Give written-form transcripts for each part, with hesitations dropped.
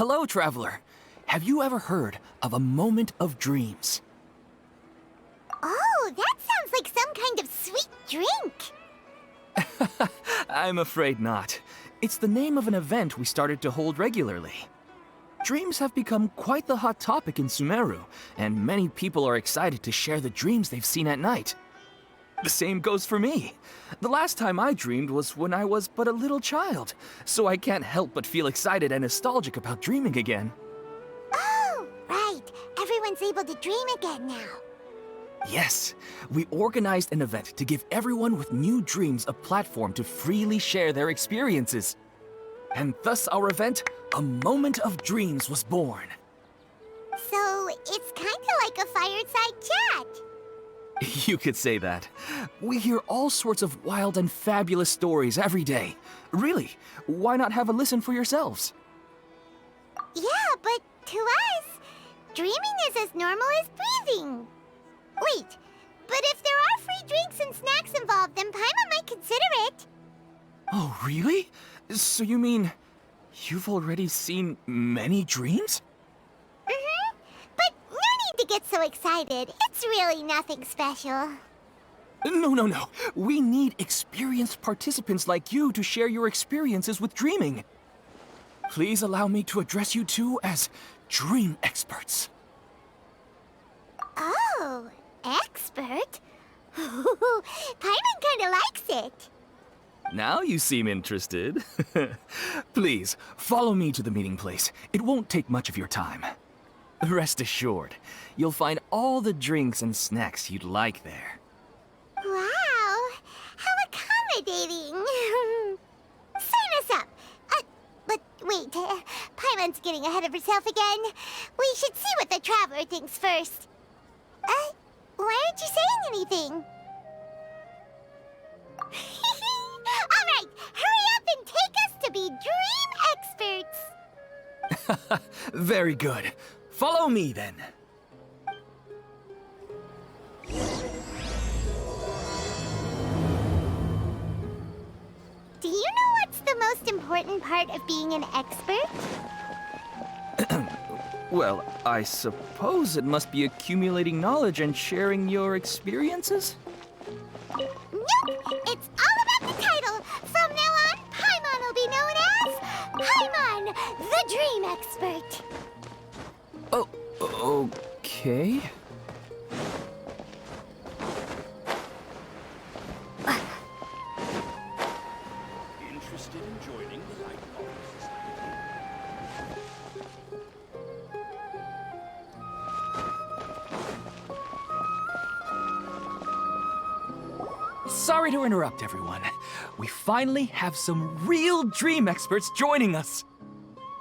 Hello, traveler. Have you ever heard of a moment of dreams? Oh, that sounds like some kind of sweet drink. I'm afraid not. It's the name of an event we started to hold regularly. Dreams have become quite the hot topic in Sumeru, and many people are excited to share the dreams they've seen at night. The same goes for me. The last time I dreamed was when I was but a little child, so I can't help but feel excited and nostalgic about dreaming again. Oh, right. Everyone's able to dream again now. Yes, we organized an event to give everyone with new dreams a platform to freely share their experiences. And thus our event, A Moment of Dreams, was born. So, it's kind of like a fireside chat. You could say that. We hear all sorts of wild and fabulous stories every day. Really, why not have a listen for yourselves? Yeah, but to us, dreaming is as normal as breathing. Wait, but if there are free drinks and snacks involved, then Paimon might consider it. Oh, really? So you mean you've already seen many dreams? Mm-hmm. But no need to get so excited. It's really nothing special. No. We need experienced participants like you to share your experiences with dreaming. Please allow me to address you two as dream experts. Oh, expert? Paimon kinda likes it. Now you seem interested. Please, follow me to the meeting place. It won't take much of your time. Rest assured, you'll find all the drinks and snacks you'd like there. Wow, how accommodating. Sign us up. But wait, Paimon's getting ahead of herself again. We should see what the traveler thinks first. Why aren't you saying anything? All right, hurry up and take us to be dream experts. Very good. Follow me then. Do you know what's the most important part of being an expert? Well, I suppose it must be accumulating knowledge and sharing your experiences? Nope! It's all about the title! From now on, Paimon will be known as Paimon, the Dream Expert! Oh, okay. Interested in joining the Light Office? Sorry to interrupt, everyone. We finally have some real dream experts joining us.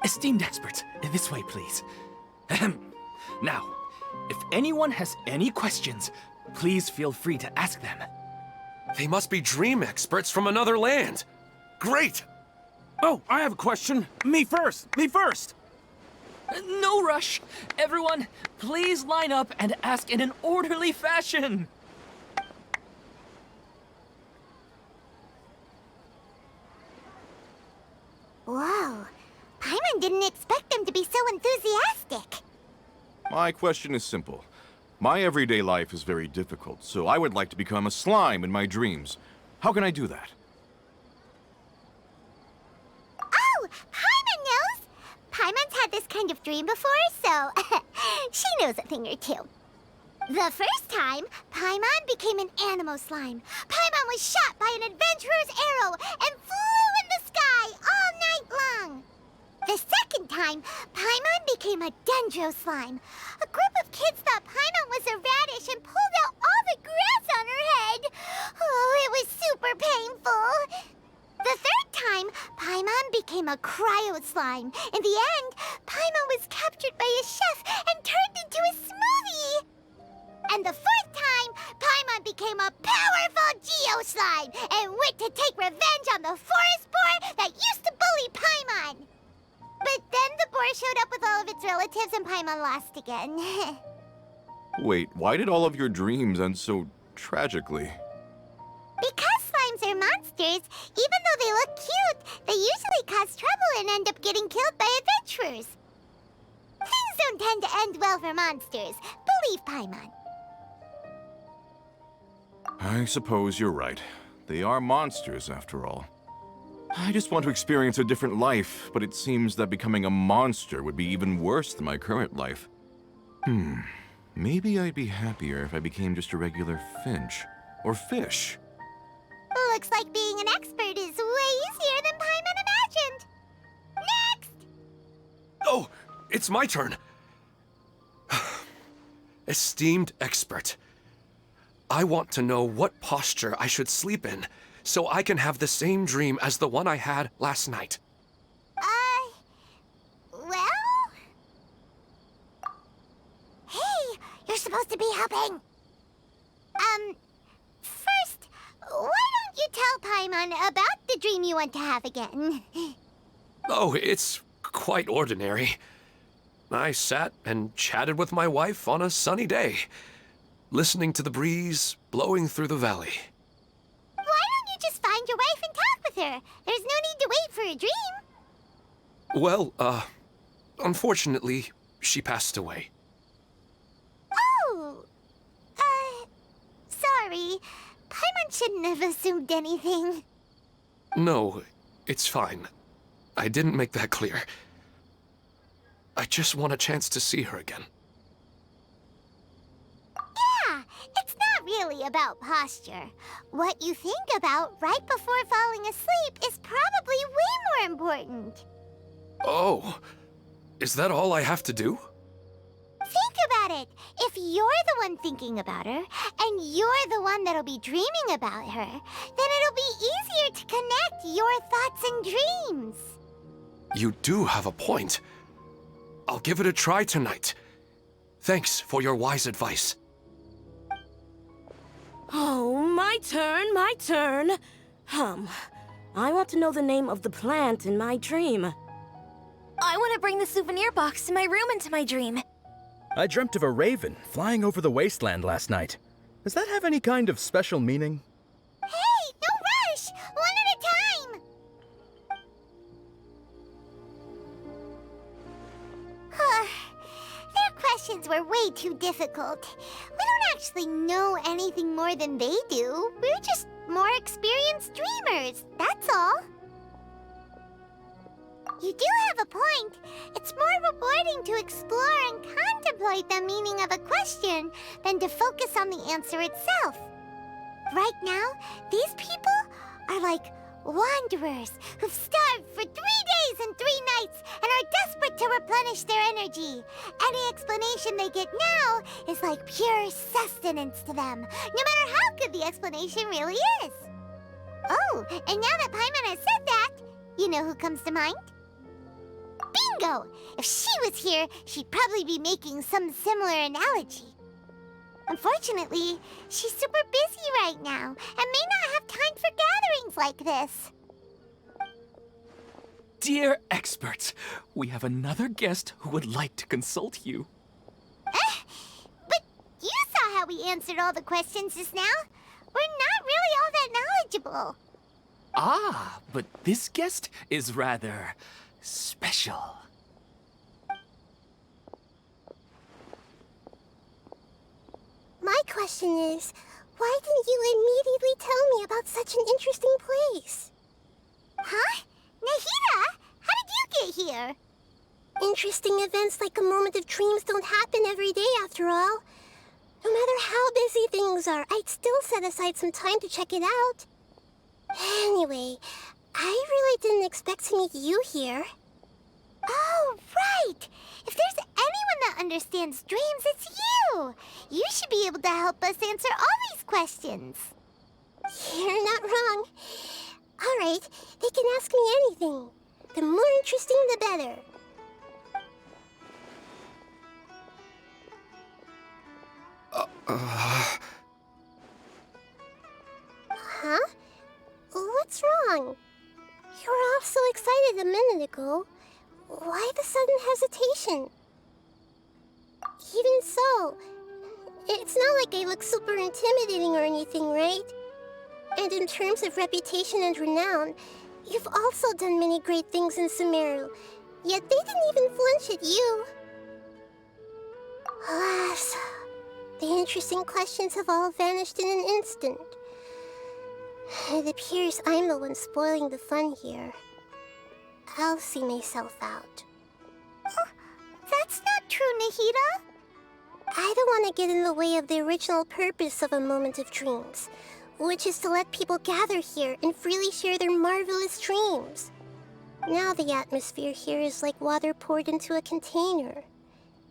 Esteemed experts, this way, please. Now, if anyone has any questions, please feel free to ask them. They must be dream experts from another land. Great! Oh, I have a question. Me first! No rush. Everyone, please line up and ask in an orderly fashion. Whoa, Paimon didn't expect them to be so enthusiastic. My question is simple. My everyday life is very difficult, so I would like to become a slime in my dreams. How can I do that? Oh, Paimon knows! Paimon's had this kind of dream before, so she knows a thing or two. The first time, Paimon became an animal slime. Paimon was shot by an adventurer's arrow and flew in the sky all night long. The second time, Paimon became a dendro slime. A group of kids thought Paimon was a radish and pulled out all the grass on her head. Oh, it was super painful. The third time, Paimon became a cryo slime. In the end, Paimon was captured by a chef and turned into a smoothie. And the fourth time, Paimon became a powerful Geo slime and went to take revenge on the forest boar that used to bully Paimon. But then the boar showed up with all of its relatives and Paimon lost again. Wait, why did all of your dreams end so tragically? Because slimes are monsters, even though they look cute, they usually cause trouble and end up getting killed by adventurers. don't tend to end well for monsters. Believe Paimon. I suppose you're right. They are monsters, after all. I just want to experience a different life, but it seems that becoming a monster would be even worse than my current life. Maybe I'd be happier if I became just a regular finch. Or fish. Looks like being an expert is way easier than Paimon imagined. Next! Oh, it's my turn. Esteemed expert, I want to know what posture I should sleep in so I can have the same dream as the one I had last night. Well? Hey, you're supposed to be helping. First, why don't you tell Paimon about the dream you want to have again? Oh, it's quite ordinary. I sat and chatted with my wife on a sunny day, listening to the breeze blowing through the valley. Why don't you just find your wife and talk with her? There's no need to wait for a dream. Well, unfortunately, she passed away. Oh, sorry. Paimon shouldn't have assumed anything. No, it's fine. I didn't make that clear. I just want a chance to see her again. Yeah, it's not really about posture. What you think about right before falling asleep is probably way more important. Oh, is that all I have to do? Think about it. If you're the one thinking about her, and you're the one that'll be dreaming about her, then it'll be easier to connect your thoughts and dreams. You do have a point. I'll give it a try tonight. Thanks for your wise advice. Oh, my turn. I want to know the name of the plant in my dream. I want to bring the souvenir box to my room into my dream. I dreamt of a raven flying over the wasteland last night. Does that have any kind of special meaning? Hey, no rush! One at a time! Their questions were way too difficult. We don't actually know anything more than they do. We're just more experienced dreamers, that's all. You do have a point. It's more rewarding to explore and contemplate the meaning of a question than to focus on the answer itself. Right now, these people are like wanderers who've starved for 3 days and 3 nights and are desperate to replenish their energy. Any explanation they get now is like pure sustenance to them, no matter how good the explanation really is. Oh, and now that Paimon has said that, you know who comes to mind? Bingo! If she was here, she'd probably be making some similar analogy. Unfortunately, she's super busy right now and may not have time for gatherings like this. Dear experts, we have another guest who would like to consult you. But you saw how we answered all the questions just now. We're not really all that knowledgeable. Ah, but this guest is rather special. My question is, why didn't you immediately tell me about such an interesting place? Huh? Nahida, how did you get here? Interesting events like a moment of dreams don't happen every day after all. No matter how busy things are, I'd still set aside some time to check it out. Anyway, I really didn't expect to meet you here. Oh, right! If there's anyone that understands dreams, it's you! You should be able to help us answer all these questions. You're not wrong. All right, they can ask me anything. The more interesting, the better. Huh? What's wrong? You were all so excited a minute ago. Why the sudden hesitation? Even so, it's not like I look super intimidating or anything, right? And in terms of reputation and renown, you've also done many great things in Sumeru, yet they didn't even flinch at you. Alas, the interesting questions have all vanished in an instant. It appears I'm the one spoiling the fun here. I'll see myself out. That's not true, Nahida. I don't want to get in the way of the original purpose of a moment of dreams, which is to let people gather here and freely share their marvelous dreams. Now the atmosphere here is like water poured into a container.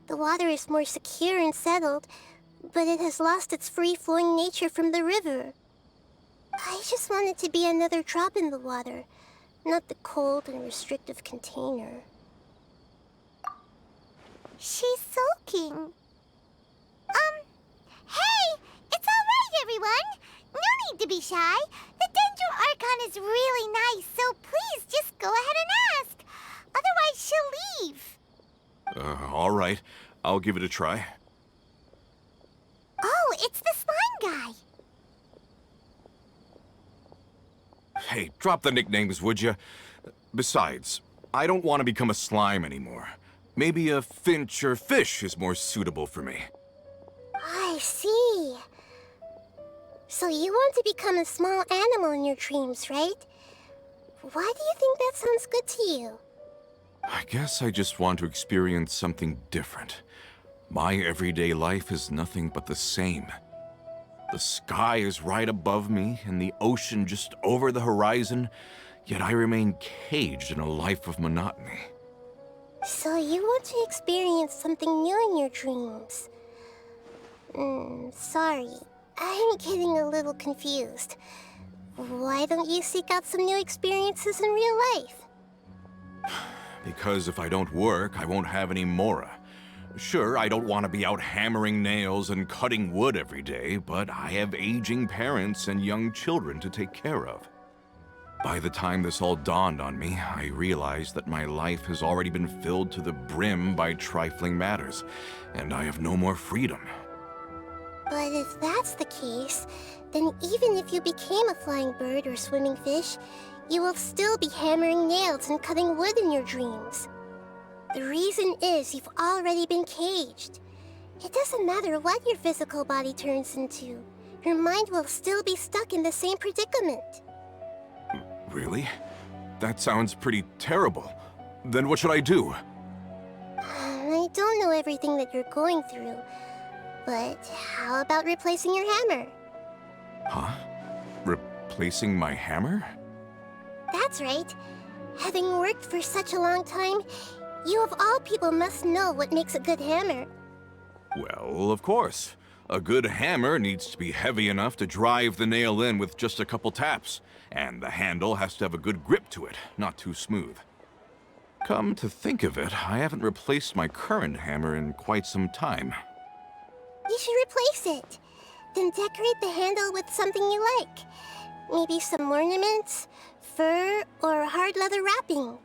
The water is more secure and settled, but it has lost its free-flowing nature from the river. I just want it to be another drop in the water, not the cold and restrictive container. She's sulking. Hey! It's all right, everyone! No need to be shy. The Dendro Archon is really nice, so please just go ahead and ask. Otherwise, she'll leave. All right. I'll give it a try. Oh, it's the slime guy. Hey, drop the nicknames, would you? Besides, I don't want to become a slime anymore. Maybe a finch or fish is more suitable for me. I see. So you want to become a small animal in your dreams, right? Why do you think that sounds good to you? I guess I just want to experience something different. My everyday life is nothing but the same. The sky is right above me and the ocean just over the horizon, yet I remain caged in a life of monotony. So you want to experience something new in your dreams? Sorry. I'm getting a little confused. Why don't you seek out some new experiences in real life? Because if I don't work, I won't have any mora. Sure, I don't want to be out hammering nails and cutting wood every day, but I have aging parents and young children to take care of. By the time this all dawned on me, I realized that my life has already been filled to the brim by trifling matters, and I have no more freedom. But if that's the case, then even if you became a flying bird or swimming fish, you will still be hammering nails and cutting wood in your dreams. The reason is you've already been caged. It doesn't matter what your physical body turns into. Your mind will still be stuck in the same predicament. Really? That sounds pretty terrible. Then what should I do? I don't know everything that you're going through, but how about replacing your hammer? Huh? Replacing my hammer? That's right. Having worked for such a long time, you of all people must know what makes a good hammer. Well, of course. A good hammer needs to be heavy enough to drive the nail in with just a couple taps, and the handle has to have a good grip to it, not too smooth. Come to think of it, I haven't replaced my current hammer in quite some time. You should replace it. Then decorate the handle with something you like. Maybe some ornaments, fur, or hard leather wrapping.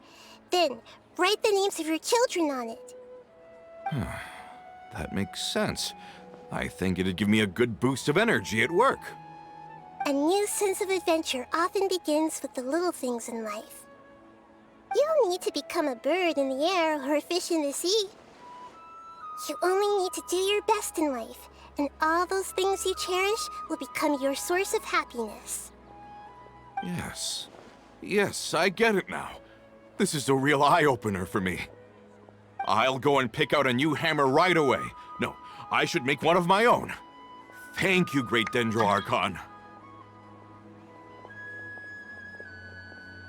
Then write the names of your children on it. That makes sense. I think it'd give me a good boost of energy at work. A new sense of adventure often begins with the little things in life. You don't need to become a bird in the air or a fish in the sea. You only need to do your best in life, and all those things you cherish will become your source of happiness. Yes. Yes, I get it now. This is a real eye-opener for me. I'll go and pick out a new hammer right away. No, I should make one of my own. Thank you, Great Dendro Archon.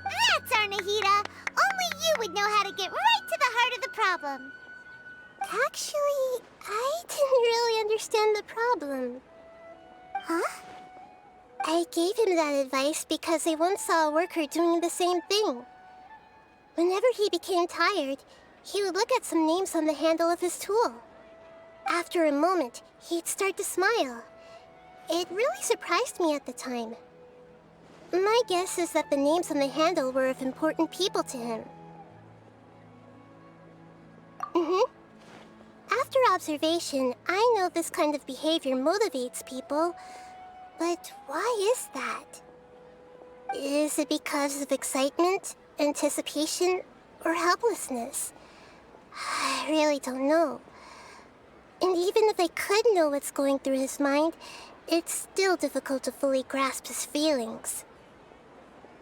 That's our Nahida. Only you would know how to get right to the heart of the problem. Actually, I didn't really understand the problem. Huh? I gave him that advice because I once saw a worker doing the same thing. Whenever he became tired, he would look at some names on the handle of his tool. After a moment, he'd start to smile. It really surprised me at the time. My guess is that the names on the handle were of important people to him. After observation, I know this kind of behavior motivates people, but why is that? Is it because of excitement, anticipation, or helplessness? I really don't know. And even if I could know what's going through his mind, it's still difficult to fully grasp his feelings.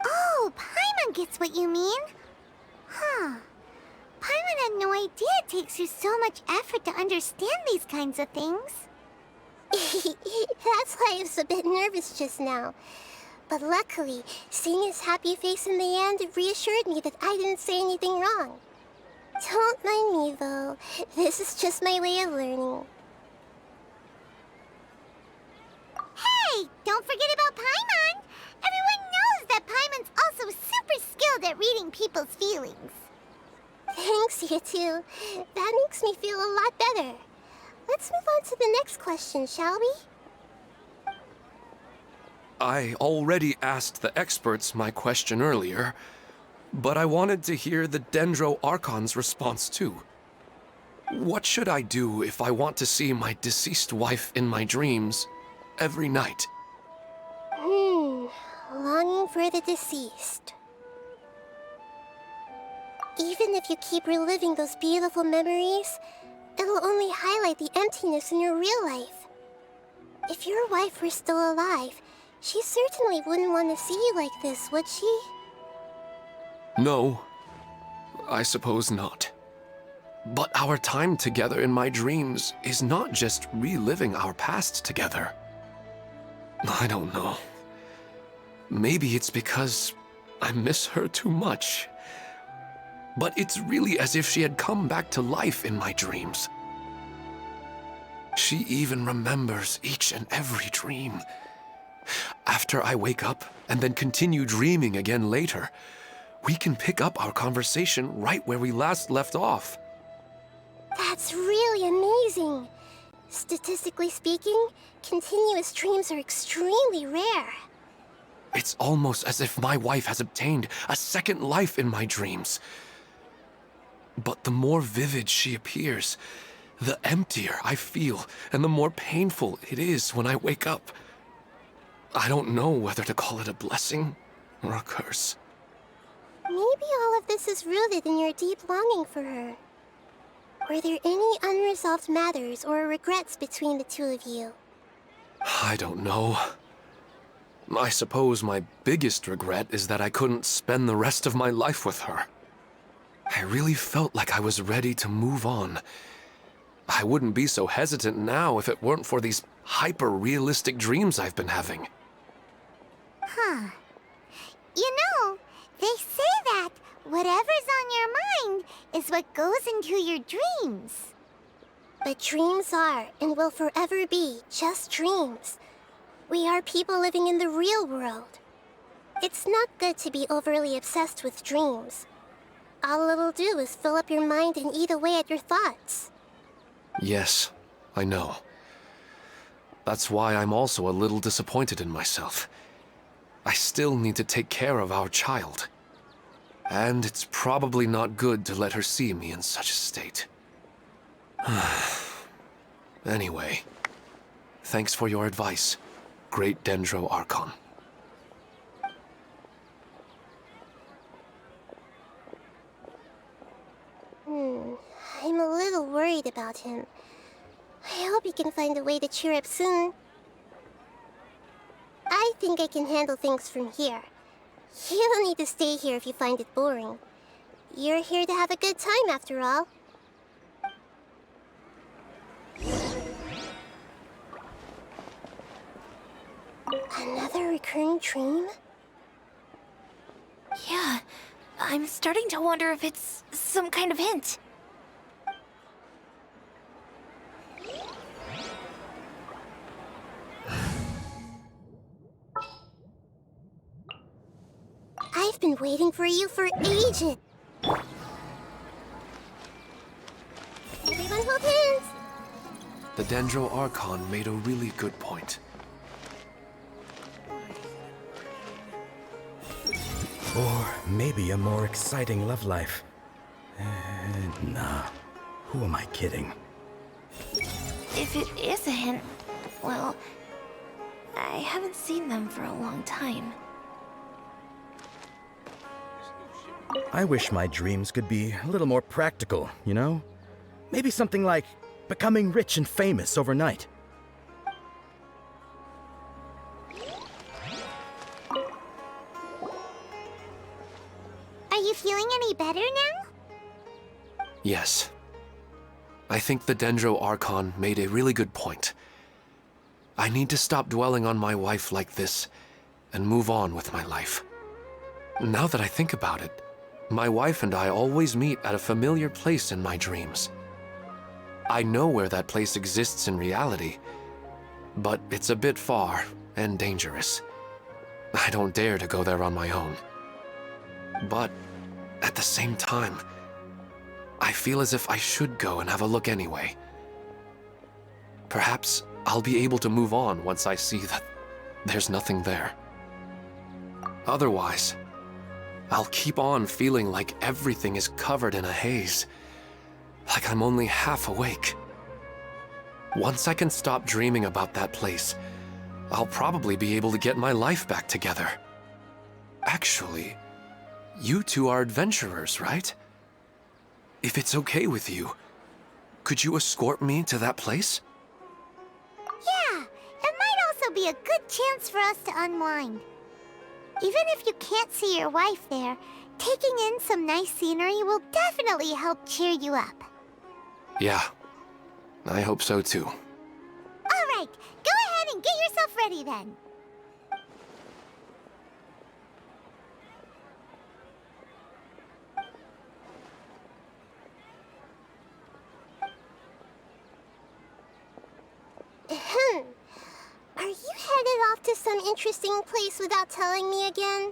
Oh, Paimon gets what you mean. Huh. Paimon had no idea it takes you so much effort to understand these kinds of things. That's why I was a bit nervous just now. But luckily, seeing his happy face in the end reassured me that I didn't say anything wrong. Don't mind me, though. This is just my way of learning. Hey, don't forget about Paimon! Everyone knows that Paimon's also super skilled at reading people's feelings. Thanks, you two. That makes me feel a lot better. Let's move on to the next question, shall we? I already asked the experts my question earlier, but I wanted to hear the Dendro Archon's response too. What should I do if I want to see my deceased wife in my dreams every night? Longing for the deceased. Even if you keep reliving those beautiful memories, it'll only highlight the emptiness in your real life. If your wife were still alive, she certainly wouldn't want to see you like this, would she? No, I suppose not. But our time together in my dreams is not just reliving our past together. I don't know. Maybe it's because I miss her too much. But it's really as if she had come back to life in my dreams. She even remembers each and every dream. After I wake up and then continue dreaming again later, we can pick up our conversation right where we last left off. That's really amazing. Statistically speaking, continuous dreams are extremely rare. It's almost as if my wife has obtained a second life in my dreams. But the more vivid she appears, the emptier I feel, and the more painful it is when I wake up. I don't know whether to call it a blessing or a curse. Maybe all of this is rooted in your deep longing for her. Were there any unresolved matters or regrets between the two of you? I don't know. I suppose my biggest regret is that I couldn't spend the rest of my life with her. I really felt like I was ready to move on. I wouldn't be so hesitant now if it weren't for these hyper-realistic dreams I've been having. Huh. You know, they say that whatever's on your mind is what goes into your dreams. But dreams are and will forever be just dreams. We are people living in the real world. It's not good to be overly obsessed with dreams. All it'll do is fill up your mind and eat away at your thoughts. Yes, I know. That's why I'm also a little disappointed in myself. I still need to take care of our child. And it's probably not good to let her see me in such a state. Anyway, thanks for your advice, Great Dendro Archon. I'm a little worried about him. I hope he can find a way to cheer up soon. I think I can handle things from here. You don't need to stay here if you find it boring. You're here to have a good time, after all. Another recurring dream? Yeah, I'm starting to wonder if it's some kind of hint. I've been waiting for you for ages. Everyone hold hands. The Dendro Archon made a really good point. Or maybe a more exciting love life. Nah. Who am I kidding? If it is a hint, well, I haven't seen them for a long time. I wish my dreams could be a little more practical, you know? Maybe something like becoming rich and famous overnight. Are you feeling any better now? Yes. I think the Dendro Archon made a really good point. I need to stop dwelling on my wife like this and move on with my life. Now that I think about it, my wife and I always meet at a familiar place in my dreams. I know where that place exists in reality, but it's a bit far and dangerous. I don't dare to go there on my own. But at the same time, I feel as if I should go and have a look anyway. Perhaps I'll be able to move on once I see that there's nothing there. Otherwise, I'll keep on feeling like everything is covered in a haze, like I'm only half awake. Once I can stop dreaming about that place, I'll probably be able to get my life back together. Actually, you two are adventurers, right? If it's okay with you, could you escort me to that place? Yeah, it might also be a good chance for us to unwind. Even if you can't see your wife there, taking in some nice scenery will definitely help cheer you up. Yeah, I hope so too. All right, go ahead and get yourself ready then. Are you headed off to some interesting place without telling me again?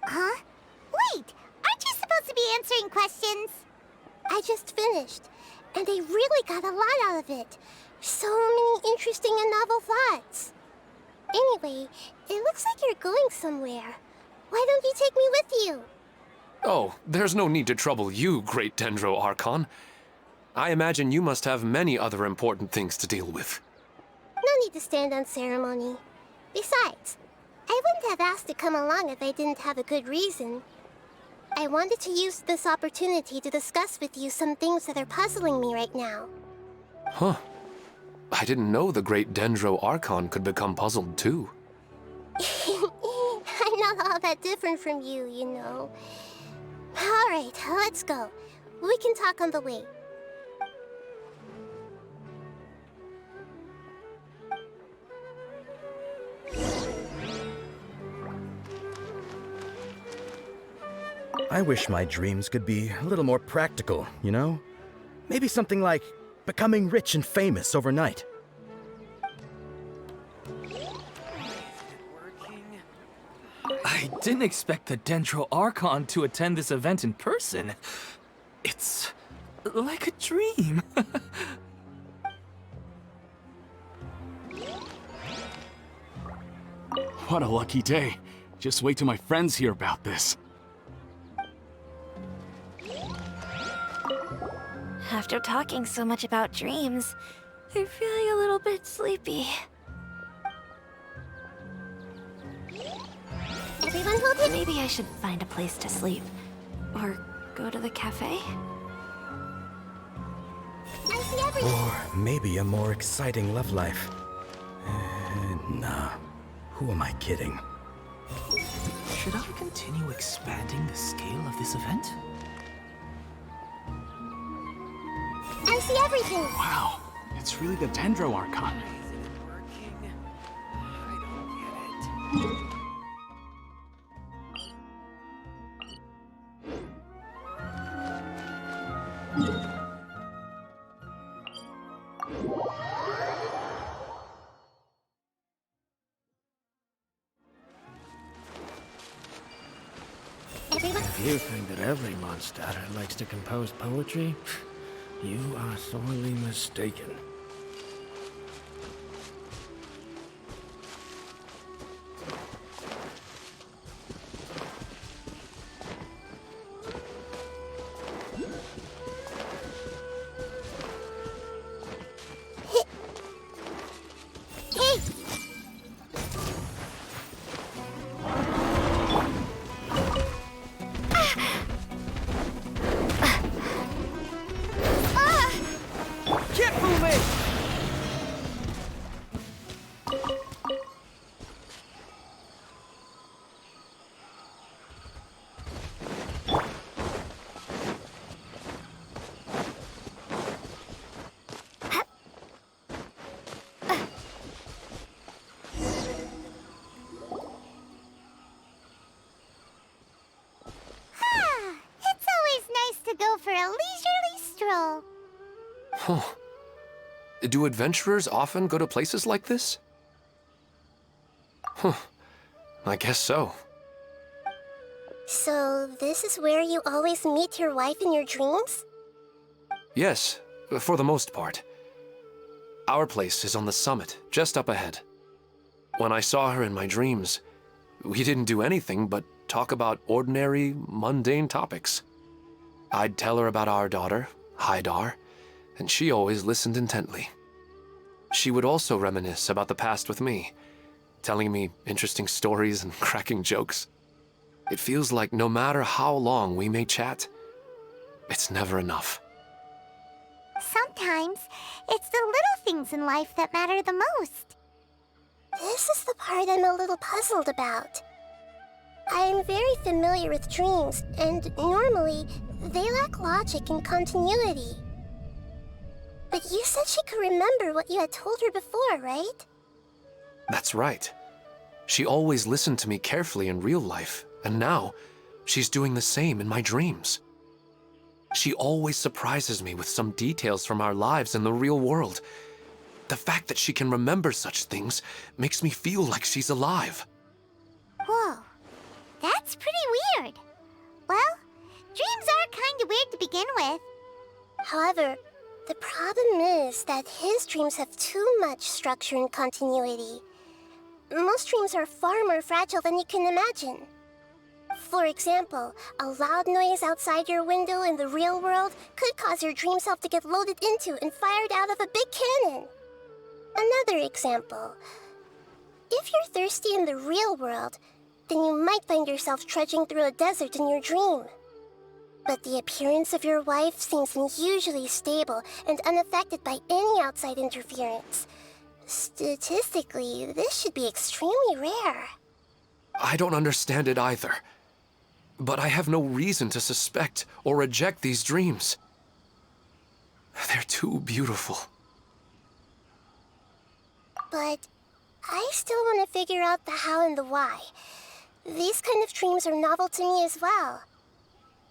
Huh? Wait, aren't you supposed to be answering questions? I just finished, and they really got a lot out of it. So many interesting and novel thoughts. Anyway, it looks like you're going somewhere. Why don't you take me with you? Oh, there's no need to trouble you, great Dendro Archon. I imagine you must have many other important things to deal with. No need to stand on ceremony. Besides, I wouldn't have asked to come along if I didn't have a good reason. I wanted to use this opportunity to discuss with you some things that are puzzling me right now. Huh. I didn't know the great Dendro Archon could become puzzled too. I'm not all that different from you, you know. All right, let's go. We can talk on the way. I wish my dreams could be a little more practical, you know? Maybe something like becoming rich and famous overnight. I didn't expect the Dendro Archon to attend this event in person. It's like a dream. What a lucky day. Just wait till my friends hear about this. After talking so much about dreams, I'm feeling a little bit sleepy. Everyone hold it. Maybe I should find a place to sleep. Or go to the cafe? I see everything. Or maybe a more exciting love life. Nah. Who am I kidding? Should I continue expanding the scale of this event? I see everything. Wow, it's really the Dendro Archon. Everyone. If you think that every monster likes to compose poetry, you are sorely mistaken. Hey! Can't go for a leisurely stroll. Huh. Do adventurers often go to places like this? Huh. I guess so. So, this is where you always meet your wife in your dreams? Yes, for the most part. Our place is on the summit, just up ahead. When I saw her in my dreams, we didn't do anything but talk about ordinary, mundane topics. I'd tell her about our daughter, Haidar, and she always listened intently. She would also reminisce about the past with me, telling me interesting stories and cracking jokes. It feels like no matter how long we may chat, it's never enough. Sometimes, it's the little things in life that matter the most. This is the part I'm a little puzzled about. I'm very familiar with dreams, and normally, they lack logic and continuity. But you said she could remember what you had told her before, right? That's right. She always listened to me carefully in real life, and now, she's doing the same in my dreams. She always surprises me with some details from our lives in the real world. The fact that she can remember such things makes me feel like she's alive. Whoa, that's pretty weird. Well, dreams are kind of weird to begin with. However, the problem is that his dreams have too much structure and continuity. Most dreams are far more fragile than you can imagine. For example, a loud noise outside your window in the real world could cause your dream self to get loaded into and fired out of a big cannon. Another example. If you're thirsty in the real world, then you might find yourself trudging through a desert in your dream. But the appearance of your wife seems unusually stable and unaffected by any outside interference. Statistically, this should be extremely rare. I don't understand it either. But I have no reason to suspect or reject these dreams. They're too beautiful. But I still want to figure out the how and the why. These kind of dreams are novel to me as well.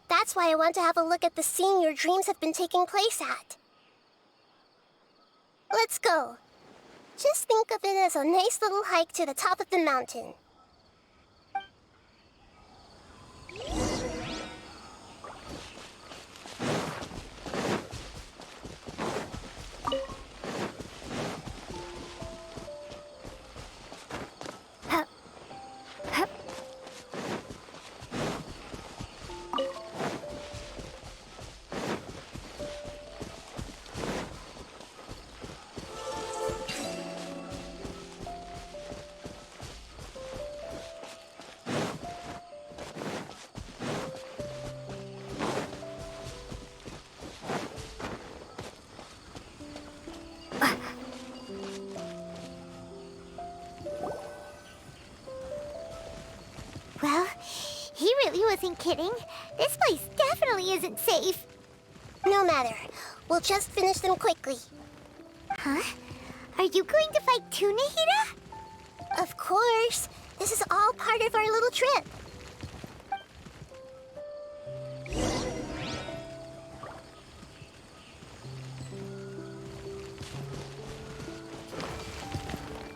That's why I want to have a look at the scene your dreams have been taking place at. Let's go. Just think of it as a nice little hike to the top of the mountain. Well, he really wasn't kidding. This place definitely isn't safe. No matter. We'll just finish them quickly. Huh? Are you going to fight too, Nahida? Of course. This is all part of our little trip.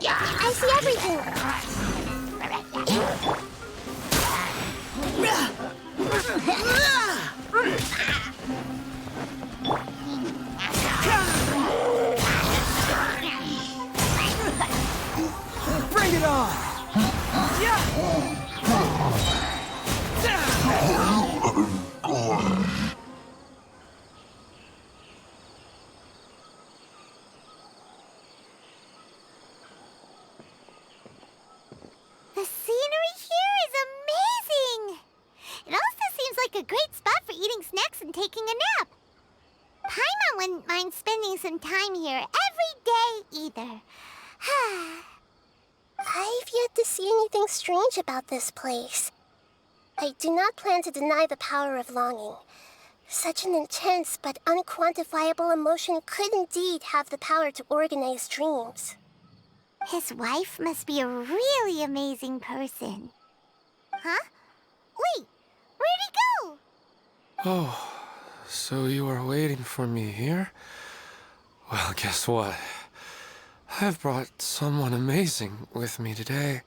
I see everything. Bring it on! The scenery here is amazing! It also seems like a great spot for eating snacks and taking a nap. Paimon wouldn't mind spending some time here every day either. I've yet to see anything strange about this place. I do not plan to deny the power of longing. Such an intense but unquantifiable emotion could indeed have the power to organize dreams. His wife must be a really amazing person. Huh? Wait, where'd he go? Oh, So you are waiting for me here? Well, guess what? I've brought someone amazing with me today.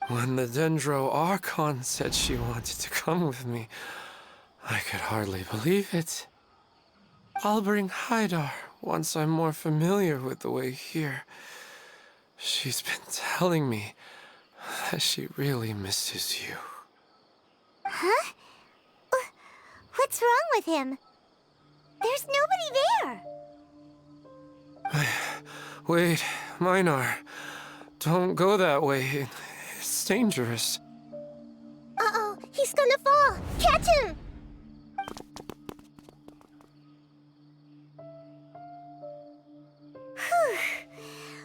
When the Dendro Archon said she wanted to come with me, I could hardly believe it. I'll bring Haidar once I'm more familiar with the way here. She's been telling me that she really misses you. Huh? What's wrong with him? There's nobody there. Wait, Minar. Don't go that way. It's dangerous. Uh-oh, he's gonna fall! Catch him!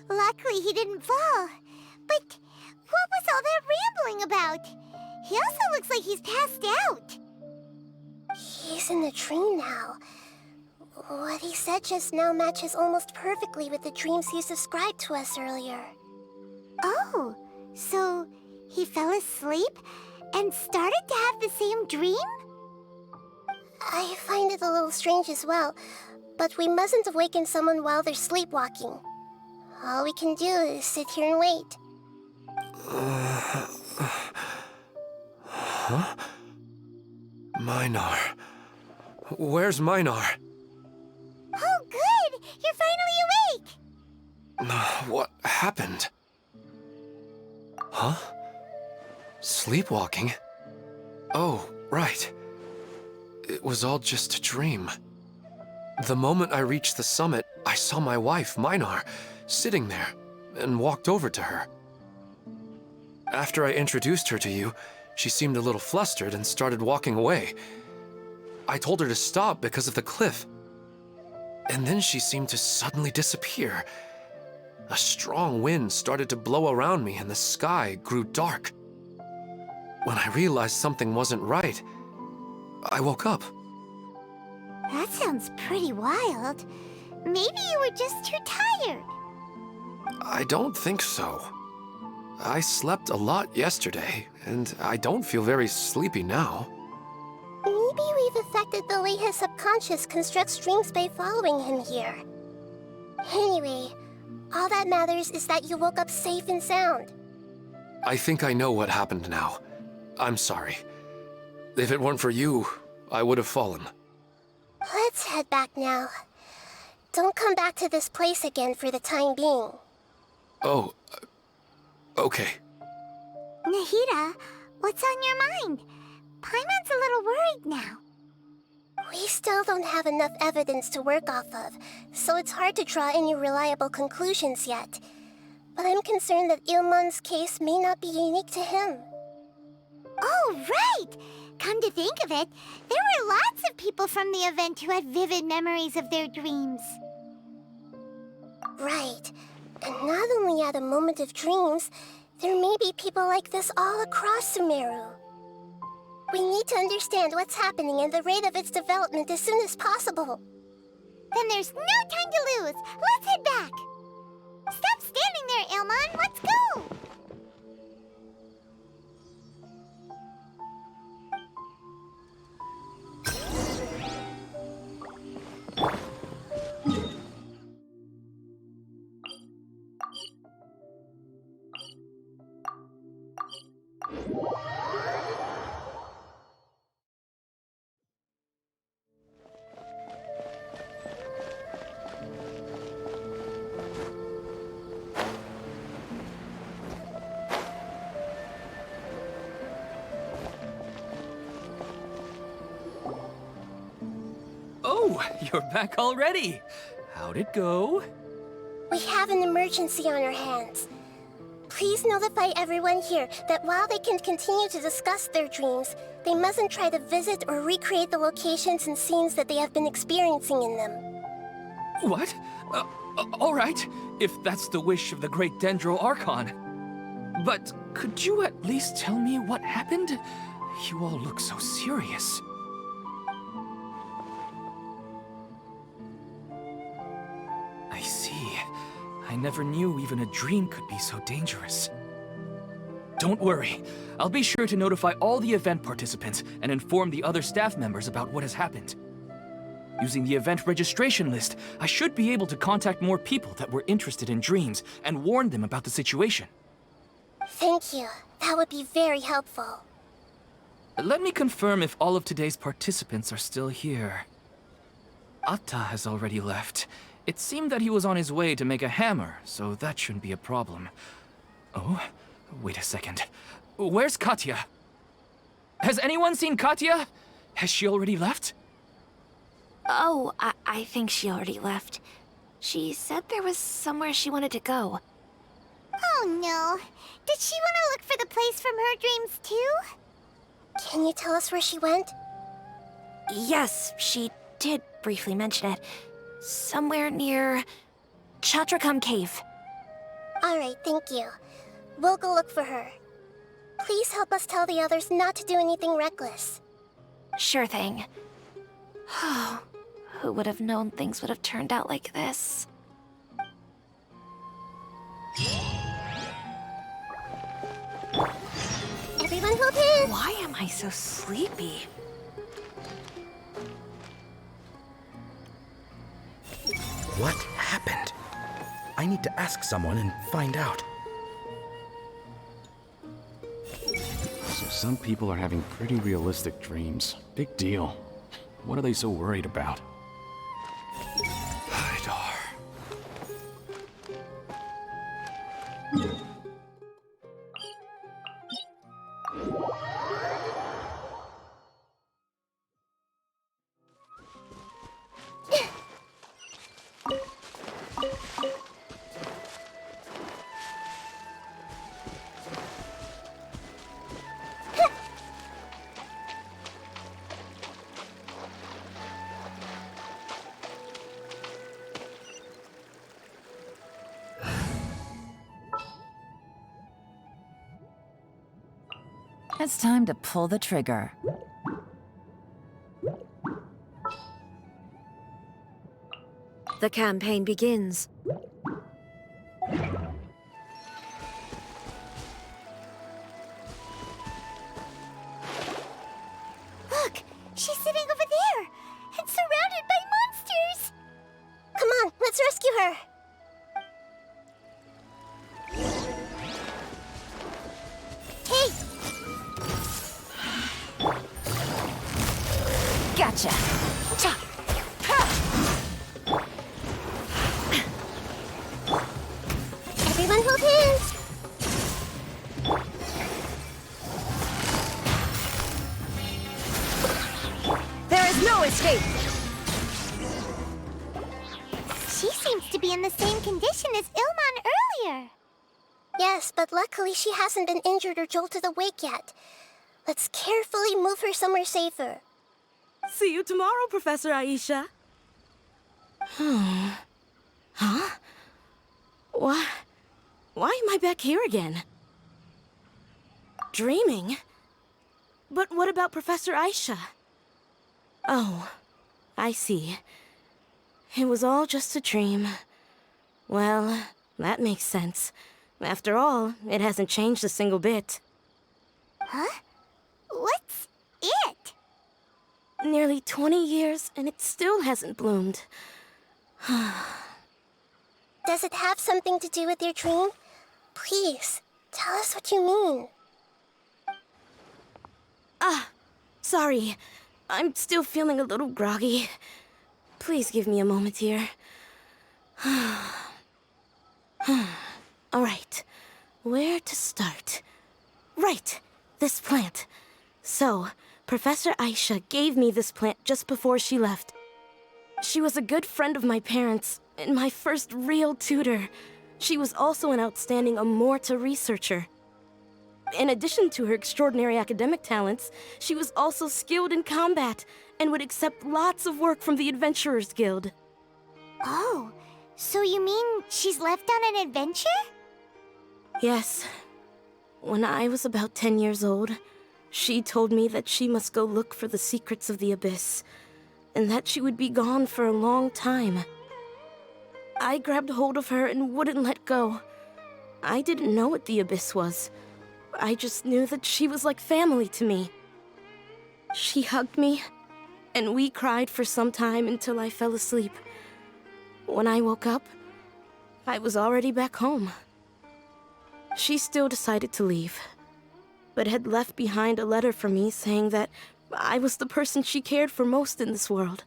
Luckily he didn't fall. But what was all that rambling about? He also looks like he's passed out. He's in a dream now. What he said just now matches almost perfectly with the dreams he's described to us earlier. Oh, so he fell asleep and started to have the same dream? I find it a little strange as well, but we mustn't awaken someone while they're sleepwalking. All we can do is sit here and wait. Huh? Minar. Where's Minar? Oh, good! You're finally awake! What happened? Huh? Sleepwalking? Oh, right. It was all just a dream. The moment I reached the summit, I saw my wife, Minar, sitting there, and walked over to her. After I introduced her to you, she seemed a little flustered and started walking away. I told her to stop because of the cliff. And then she seemed to suddenly disappear. A strong wind started to blow around me and the sky grew dark. When I realized something wasn't right, I woke up. That sounds pretty wild. Maybe you were just too tired. I don't think so. I slept a lot yesterday, and I don't feel very sleepy now. Maybe we've affected the way his subconscious constructs dreams by following him here. Anyway, all that matters is that you woke up safe and sound. I think I know what happened now. I'm sorry. If it weren't for you, I would have fallen. Let's head back now. Don't come back to this place again for the time being. Oh, okay. Nahida, what's on your mind? Paimon's a little worried now. We still don't have enough evidence to work off of, so it's hard to draw any reliable conclusions yet. But I'm concerned that Ilmon's case may not be unique to him. Oh, right! Come to think of it, there were lots of people from the event who had vivid memories of their dreams. Right. And not only at a moment of dreams, there may be people like this all across Sumeru. We need to understand what's happening and the rate of its development as soon as possible. Then there's no time to lose. Let's head back. Stop standing there, Ilmon. Let's go. Oh, you're back already. How'd it go? We have an emergency on our hands. Please notify everyone here that while they can continue to discuss their dreams, they mustn't try to visit or recreate the locations and scenes that they have been experiencing in them. What? All right, if that's the wish of the great Dendro Archon. But could you at least tell me what happened? You all look so serious. I see. I never knew even a dream could be so dangerous. Don't worry. I'll be sure to notify all the event participants and inform the other staff members about what has happened. Using the event registration list, I should be able to contact more people that were interested in dreams and warn them about the situation. Thank you. That would be very helpful. Let me confirm if all of today's participants are still here. Atta has already left. It seemed that he was on his way to make a hammer, so that shouldn't be a problem. Oh, wait a second. Where's Katya? Has anyone seen Katya? Has she already left? Oh, I think she already left. She said there was somewhere she wanted to go. Oh no. Did she want to look for the place from her dreams too? Can you tell us where she went? Yes, she did briefly mention it. Somewhere near Chatrakam Cave. Alright, thank you. We'll go look for her. Please help us tell the others not to do anything reckless. Sure thing. Who would have known things would have turned out like this? Everyone hold hands! Why am I so sleepy? What happened? I need to ask someone and find out. So some people are having pretty realistic dreams. Big deal. What are they so worried about? It's time to pull the trigger. The campaign begins. Look! She's sitting over there! And surrounded by monsters! Come on, let's rescue her! Hey! Gotcha! Cha! Everyone hold hands! There is no escape! She seems to be in the same condition as Ilman earlier. Yes, but luckily she hasn't been injured or jolted awake yet. Let's carefully move her somewhere safer. See you tomorrow, Professor Aisha. Huh? Why am I back here again? Dreaming? But what about Professor Aisha? Oh, I see. It was all just a dream. Well, that makes sense. After all, it hasn't changed a single bit. Huh? What's it? Nearly 20 years, and it still hasn't bloomed. Does it have something to do with your dream? Please, tell us what you mean. Sorry. I'm still feeling a little groggy. Please give me a moment here. All right. Where to start? Right. This plant. So, Professor Aisha gave me this plant just before she left. She was a good friend of my parents, and my first real tutor. She was also an outstanding Amorta researcher. In addition to her extraordinary academic talents, she was also skilled in combat and would accept lots of work from the Adventurers Guild. Oh, so you mean she's left on an adventure? Yes. When I was about 10 years old, she told me that she must go look for the secrets of the Abyss, and that she would be gone for a long time. I grabbed hold of her and wouldn't let go. I didn't know what the Abyss was. I just knew that she was like family to me. She hugged me, and we cried for some time until I fell asleep. When I woke up, I was already back home. She still decided to leave, but had left behind a letter for me saying that I was the person she cared for most in this world.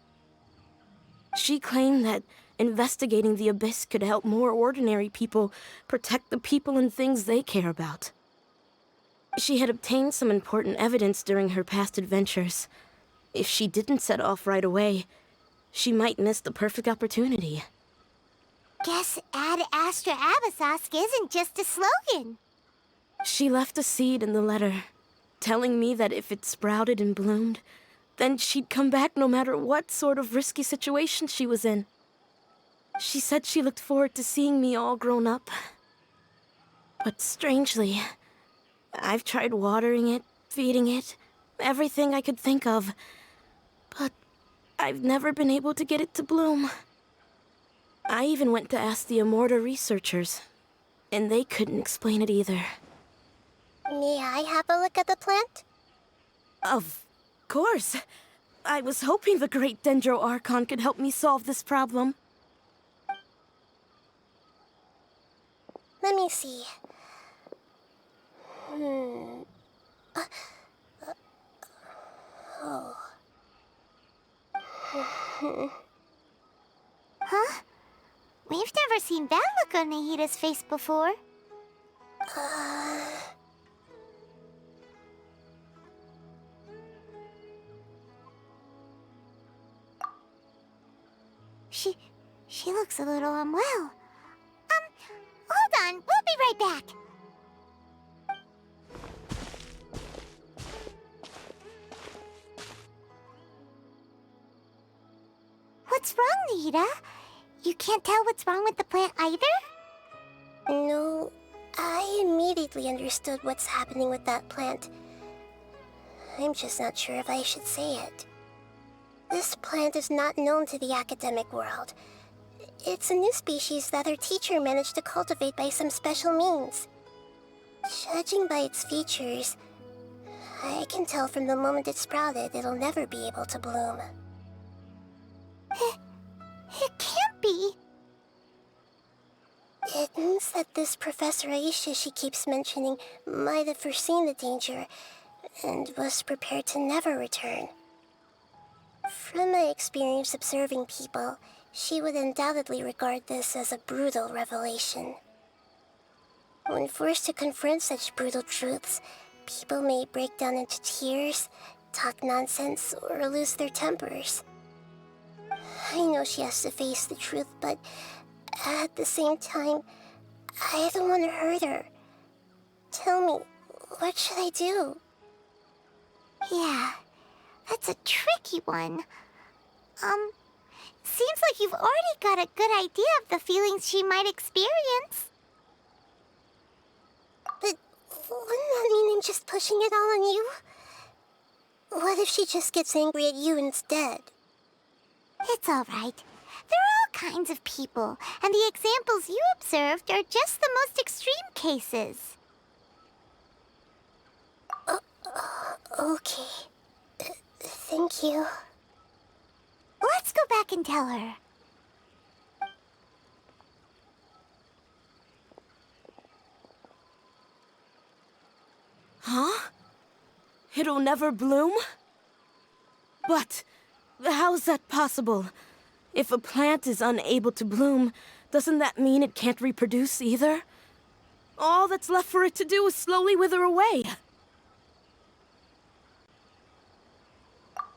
She claimed that investigating the Abyss could help more ordinary people protect the people and things they care about. She had obtained some important evidence during her past adventures. If she didn't set off right away, she might miss the perfect opportunity. Guess Ad Astra Abyssosque isn't just a slogan. She left a seed in the letter, telling me that if it sprouted and bloomed, then she'd come back no matter what sort of risky situation she was in. She said she looked forward to seeing me all grown up. But strangely, I've tried watering it, feeding it, everything I could think of, but I've never been able to get it to bloom. I even went to ask the Immorta researchers, and they couldn't explain it either. May I have a look at the plant? Of course. I was hoping the great Dendro Archon could help me solve this problem. Let me see. Huh? We've never seen that look on Nahida's face before. She looks a little unwell. Hold on, we'll be right back. What's wrong, Nahida? You can't tell what's wrong with the plant either? No, I immediately understood what's happening with that plant. I'm just not sure if I should say it. This plant is not known to the academic world. It's a new species that our teacher managed to cultivate by some special means. Judging by its features, I can tell from the moment it sprouted it'll never be able to bloom. It can't be. It means that this Professor Aisha she keeps mentioning might have foreseen the danger and was prepared to never return. From my experience observing people, she would undoubtedly regard this as a brutal revelation. When forced to confront such brutal truths, people may break down into tears, talk nonsense, or lose their tempers. I know she has to face the truth, but at the same time, I don't want to hurt her. Tell me, what should I do? Yeah, that's a tricky one. Seems like you've already got a good idea of the feelings she might experience. But wouldn't that mean I'm just pushing it all on you? What if she just gets angry at you instead? It's all right. There are all kinds of people, and the examples you observed are just the most extreme cases. Okay. Thank you. Let's go back and tell her. Huh? It'll never bloom? But how's that possible? If a plant is unable to bloom, doesn't that mean it can't reproduce either? All that's left for it to do is slowly wither away.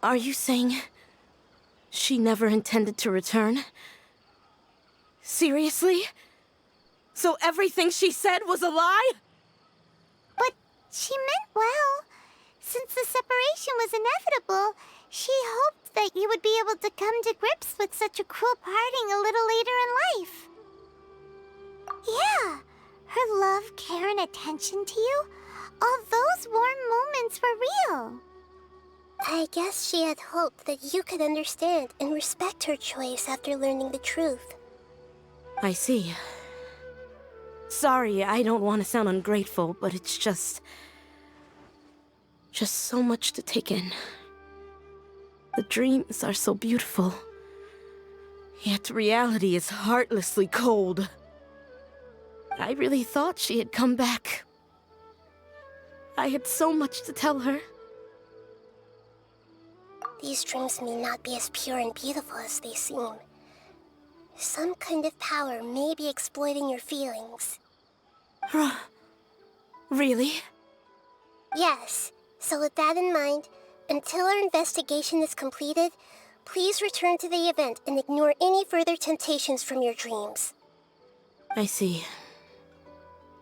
Are you saying she never intended to return? Seriously? So everything she said was a lie? But she meant well. Since the separation was inevitable, she hoped that you would be able to come to grips with such a cruel parting a little later in life. Yeah, her love, care, and attention to you, all those warm moments were real. I guess she had hoped that you could understand and respect her choice after learning the truth. I see. Sorry, I don't want to sound ungrateful, but it's just so much to take in. The dreams are so beautiful. Yet reality is heartlessly cold. I really thought she had come back. I had so much to tell her. These dreams may not be as pure and beautiful as they seem. Some kind of power may be exploiting your feelings. Really? Yes. So with that in mind, until our investigation is completed, please return to the event and ignore any further temptations from your dreams. I see.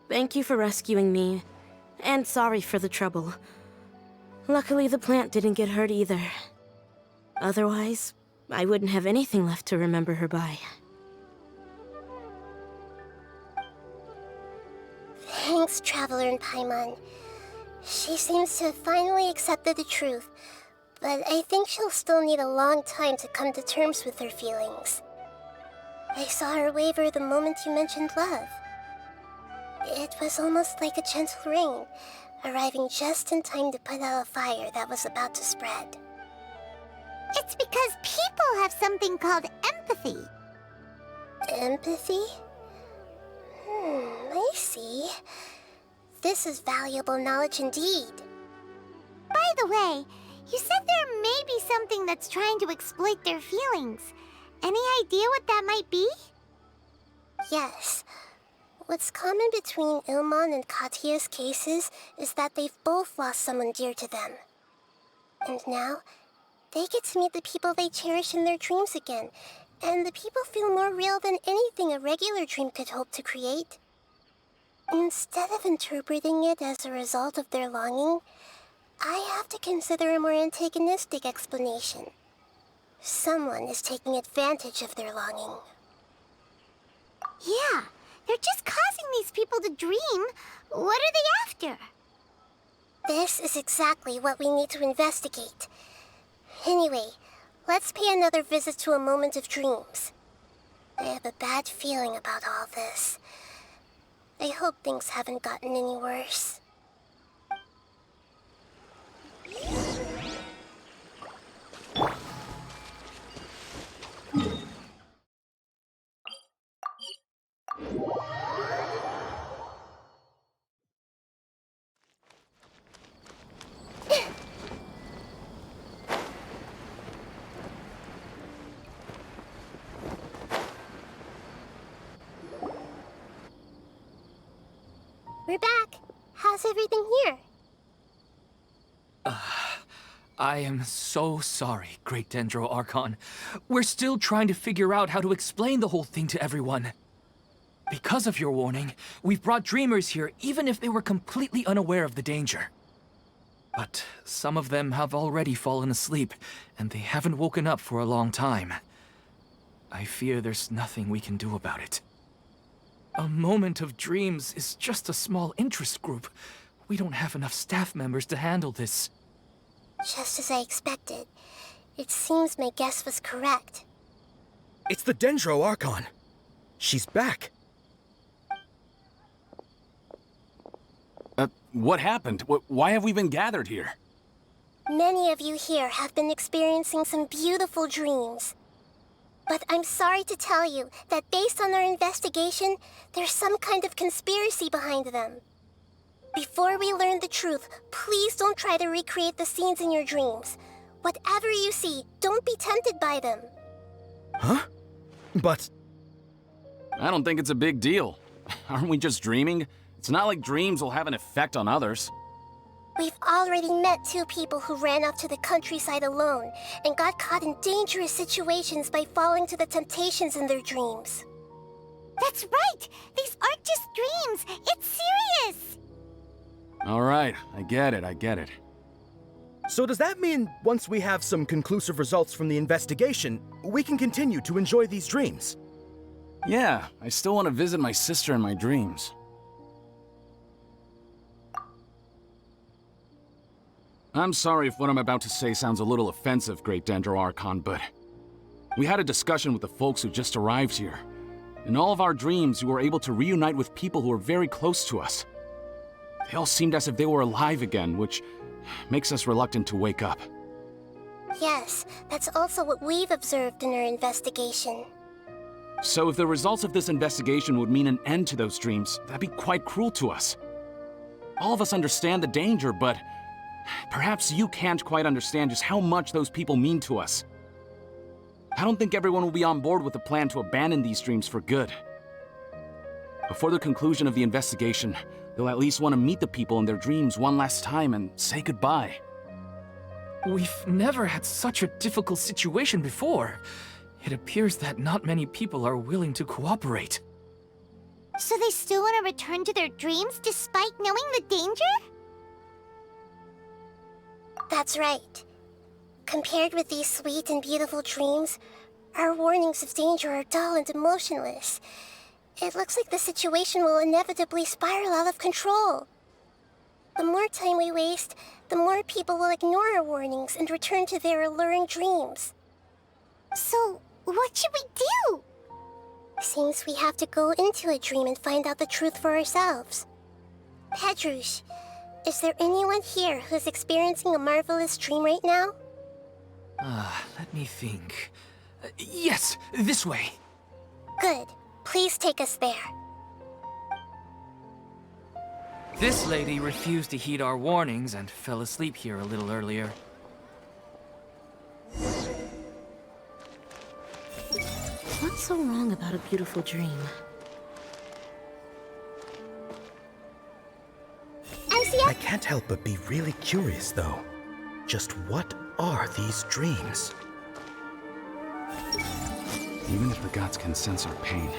Thank you for rescuing me, and sorry for the trouble. Luckily, the plant didn't get hurt either. Otherwise, I wouldn't have anything left to remember her by. Thanks, Traveler and Paimon. She seems to have finally accepted the truth, but I think she'll still need a long time to come to terms with her feelings. I saw her waver the moment you mentioned love. It was almost like a gentle rain, arriving just in time to put out a fire that was about to spread. It's because people have something called empathy. Empathy? I see. This is valuable knowledge indeed. By the way, you said there may be something that's trying to exploit their feelings. Any idea what that might be? Yes. What's common between Ilmon and Katya's cases is that they've both lost someone dear to them. And now, they get to meet the people they cherish in their dreams again, and the people feel more real than anything a regular dream could hope to create. Instead of interpreting it as a result of their longing, I have to consider a more antagonistic explanation. Someone is taking advantage of their longing. Yeah, they're just causing these people to dream. What are they after? This is exactly what we need to investigate. Anyway, let's pay another visit to a moment of dreams. I have a bad feeling about all this. I hope things haven't gotten any worse. We're back. How's everything here? I am so sorry, Great Dendro Archon. We're still trying to figure out how to explain the whole thing to everyone. Because of your warning, we've brought dreamers here even if they were completely unaware of the danger. But some of them have already fallen asleep, and they haven't woken up for a long time. I fear there's nothing we can do about it. A moment of dreams is just a small interest group. We don't have enough staff members to handle this. Just as I expected. It seems my guess was correct. It's the Dendro Archon. She's back. What happened? Why have we been gathered here? Many of you here have been experiencing some beautiful dreams. But I'm sorry to tell you that based on our investigation, there's some kind of conspiracy behind them. Before we learn the truth, please don't try to recreate the scenes in your dreams. Whatever you see, don't be tempted by them. Huh? But... I don't think it's a big deal. Aren't we just dreaming? It's not like dreams will have an effect on others. We've already met 2 people who ran off to the countryside alone and got caught in dangerous situations by falling to the temptations in their dreams. That's right! These aren't just dreams! It's serious! All right, I get it. So does that mean once we have some conclusive results from the investigation, we can continue to enjoy these dreams? Yeah, I still want to visit my sister in my dreams. I'm sorry if what I'm about to say sounds a little offensive, Great Dendro Archon, but we had a discussion with the folks who just arrived here. In all of our dreams, we were able to reunite with people who were very close to us. They all seemed as if they were alive again, which makes us reluctant to wake up. Yes, that's also what we've observed in our investigation. So if the results of this investigation would mean an end to those dreams, that'd be quite cruel to us. All of us understand the danger, but perhaps you can't quite understand just how much those people mean to us. I don't think everyone will be on board with the plan to abandon these dreams for good. Before the conclusion of the investigation, they'll at least want to meet the people in their dreams one last time and say goodbye. We've never had such a difficult situation before. It appears that not many people are willing to cooperate. So they still want to return to their dreams despite knowing the danger? That's right. Compared with these sweet and beautiful dreams, our warnings of danger are dull and emotionless. It looks like the situation will inevitably spiral out of control. The more time we waste, the more people will ignore our warnings and return to their alluring dreams. So, what should we do? Seems we have to go into a dream and find out the truth for ourselves. Pedrush, is there anyone here who's experiencing a marvelous dream right now? Let me think. Yes, this way. Good. Please take us there. This lady refused to heed our warnings and fell asleep here a little earlier. What's so wrong about a beautiful dream? I can't help but be really curious, though. Just what are these dreams? Even if the gods can sense our pain,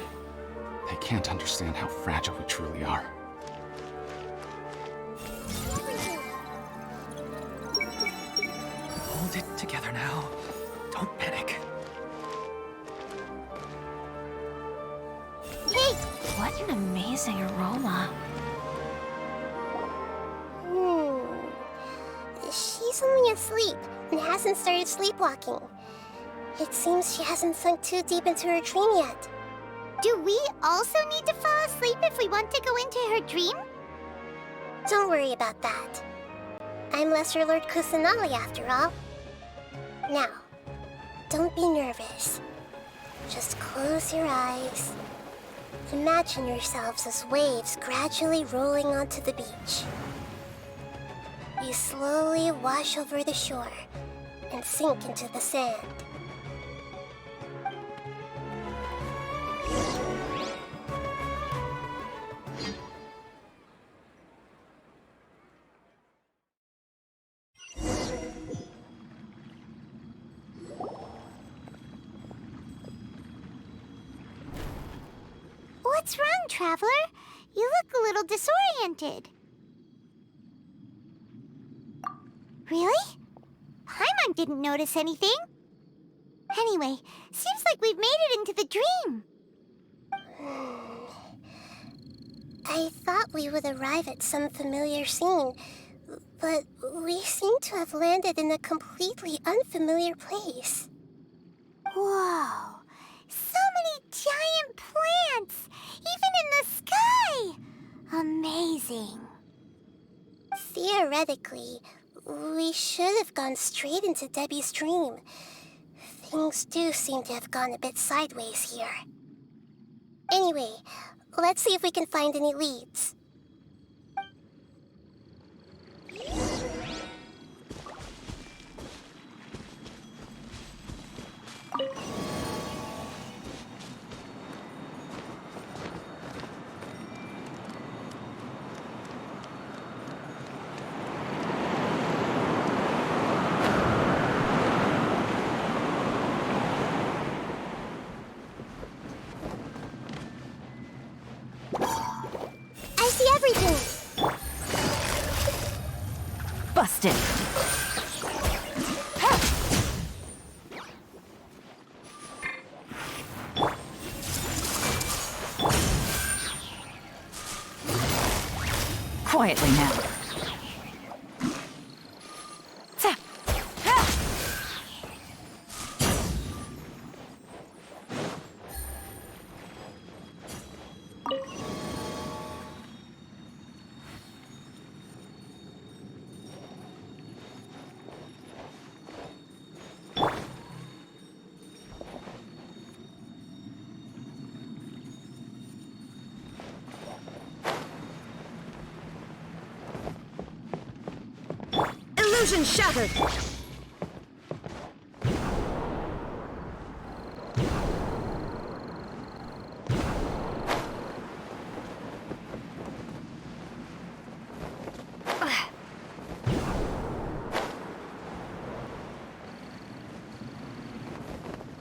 they can't understand how fragile we truly are. Hold it together now. Don't panic. Hey, what an amazing aroma. She's only asleep and hasn't started sleepwalking. It seems she hasn't sunk too deep into her dream yet. Do we also need to fall asleep if we want to go into her dream? Don't worry about that. I'm Lesser Lord Kusanali after all. Now, don't be nervous. Just close your eyes. Imagine yourselves as waves gradually rolling onto the beach. You slowly wash over the shore and sink into the sand. What's wrong, Traveler? You look a little disoriented. Really? Paimon didn't notice anything. Anyway, seems like we've made it into the dream. I thought we would arrive at some familiar scene, but we seem to have landed in a completely unfamiliar place. Whoa! So many giant plants! Even in the sky! Amazing. Theoretically, we should have gone straight into Debbie's dream. Things do seem to have gone a bit sideways here. Anyway, let's see if we can find any leads. I see everything! Busted. Quietly now. Zap. Ha! Illusion shattered!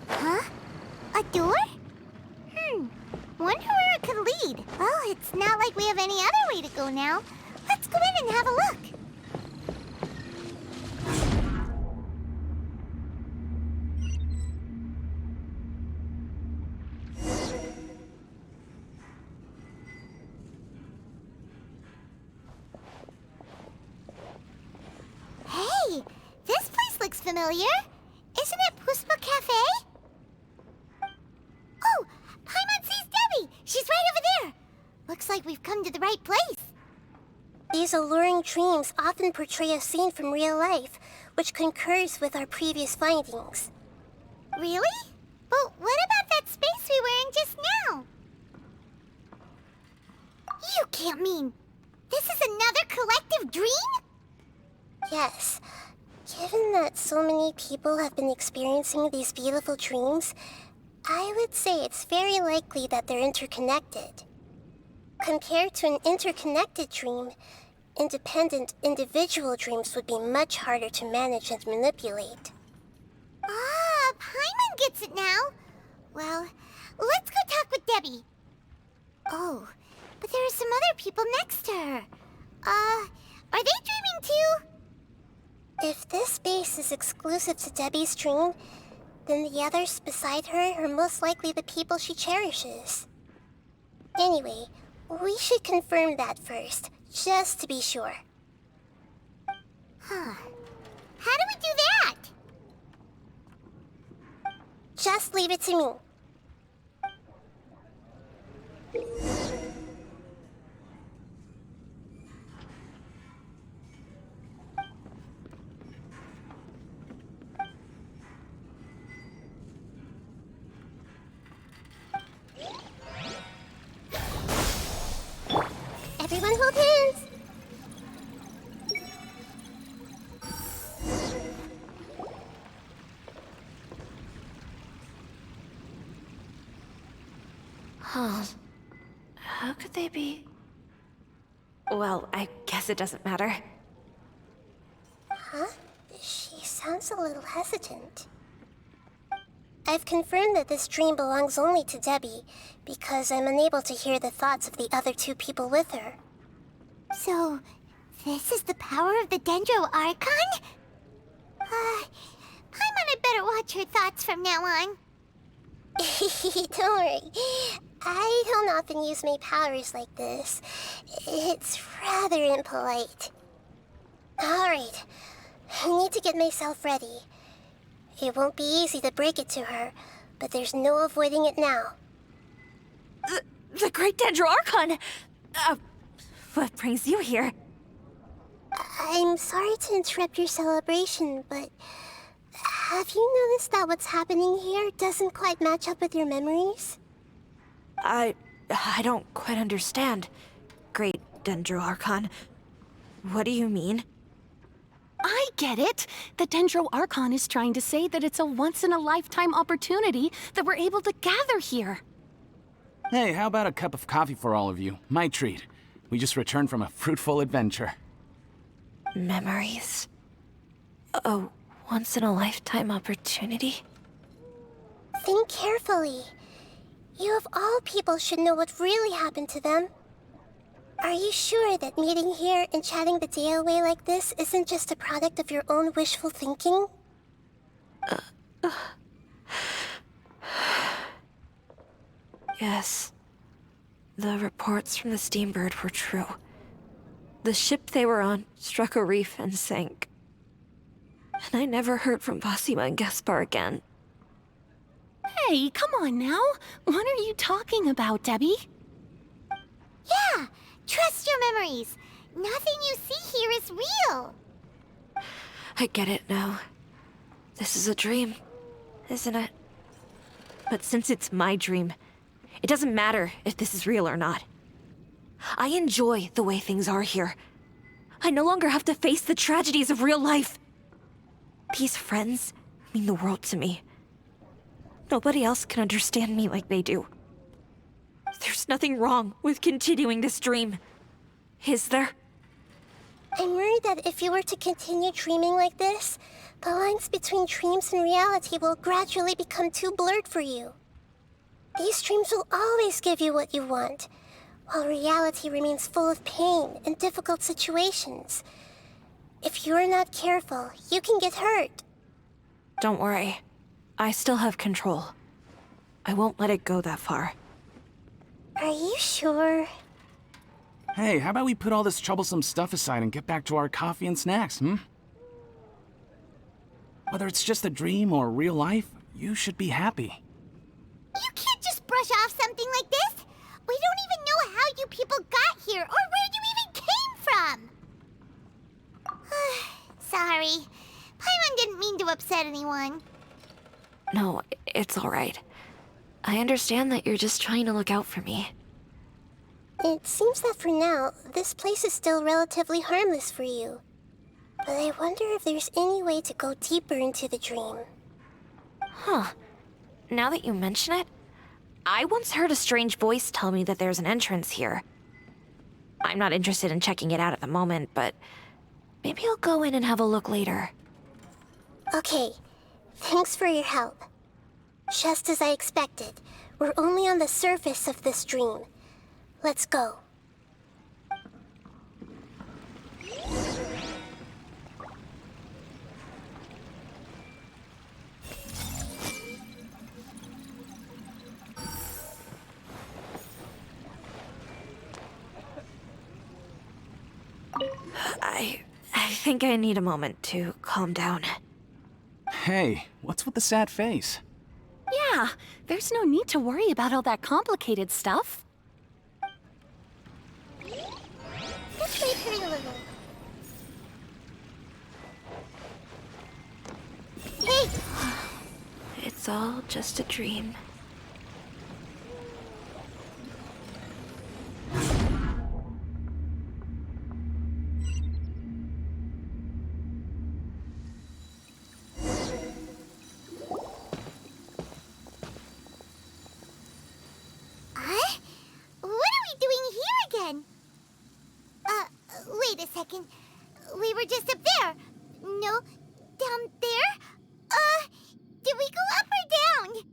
Huh? A door? Wonder where it could lead. Well, it's not like we have any other way to go now. Let's go in and have a look. Hey, this place looks familiar. Isn't it Puspa Cafe? Oh, Paimon sees Debbie! She's right over there! Looks like we've come to the right place. These alluring dreams often portray a scene from real life, which concurs with our previous findings. Really? But what about that space we were in just now? You can't mean... this is another collective dream? Yes. Given that so many people have been experiencing these beautiful dreams, I would say it's very likely that they're interconnected. Compared to an interconnected dream, independent individual dreams would be much harder to manage and manipulate. Ah, Paimon gets it now. Well, let's go talk with Debbie. Oh, but there are some other people next to her. Are they dreaming too? If this space is exclusive to Debbie's dream, then the others beside her are most likely the people she cherishes. Anyway, we should confirm that first, just to be sure. Huh. How do we do that? Just leave it to me. Everyone hold hands! Huh. How could they be? Well, I guess it doesn't matter. Huh? She sounds a little hesitant. I've confirmed that this dream belongs only to Debbie, because I'm unable to hear the thoughts of the other two people with her. So, this is the power of the Dendro Archon? Paimon had better watch her thoughts from now on. Don't worry. I don't often use my powers like this. It's rather impolite. Alright. I need to get myself ready. It won't be easy to break it to her, but there's no avoiding it now. The Great Dendro Archon! What brings you here? I'm sorry to interrupt your celebration, but have you noticed that what's happening here doesn't quite match up with your memories? I don't quite understand. Great Dendro Archon. What do you mean? I get it. The Dendro Archon is trying to say that it's a once-in-a-lifetime opportunity that we're able to gather here. Hey, how about a cup of coffee for all of you? My treat. We just returned from a fruitful adventure. Memories? A once-in-a-lifetime opportunity? Think carefully. You of all people should know what really happened to them. Are you sure that meeting here and chatting the day away like this isn't just a product of your own wishful thinking? Yes. The reports from the Steambird were true. The ship they were on struck a reef and sank. And I never heard from Basima and Gaspar again. Hey, come on now. What are you talking about, Debbie? Yeah, trust your memories. Nothing you see here is real. I get it now. This is a dream, isn't it? But since it's my dream, it doesn't matter if this is real or not. I enjoy the way things are here. I no longer have to face the tragedies of real life. These friends mean the world to me. Nobody else can understand me like they do. There's nothing wrong with continuing this dream. Is there? I'm worried that if you were to continue dreaming like this, the lines between dreams and reality will gradually become too blurred for you. These dreams will always give you what you want, while reality remains full of pain and difficult situations. If you're not careful, you can get hurt. Don't worry. I still have control. I won't let it go that far. Are you sure? Hey, how about we put all this troublesome stuff aside and get back to our coffee and snacks, Whether it's just a dream or real life, you should be happy. You can't just brush off something like this. We don't even know how you people got here or where you even came from. Sorry. Paimon didn't mean to upset anyone. No, it's all right. I understand that you're just trying to look out for me. It seems that for now, this place is still relatively harmless for you. But I wonder if there's any way to go deeper into the dream. Huh. Now that you mention it, I once heard a strange voice tell me that there's an entrance here. I'm not interested in checking it out at the moment, but maybe I'll go in and have a look later. Okay, thanks for your help. Just as I expected, we're only on the surface of this dream. Let's go. I think I need a moment to calm down. Hey, what's with the sad face? Yeah, there's no need to worry about all that complicated stuff. Just wait for a little. Hey! It's all just a dream. Wait a second. We were just up there. No, down there? Did we go up or down?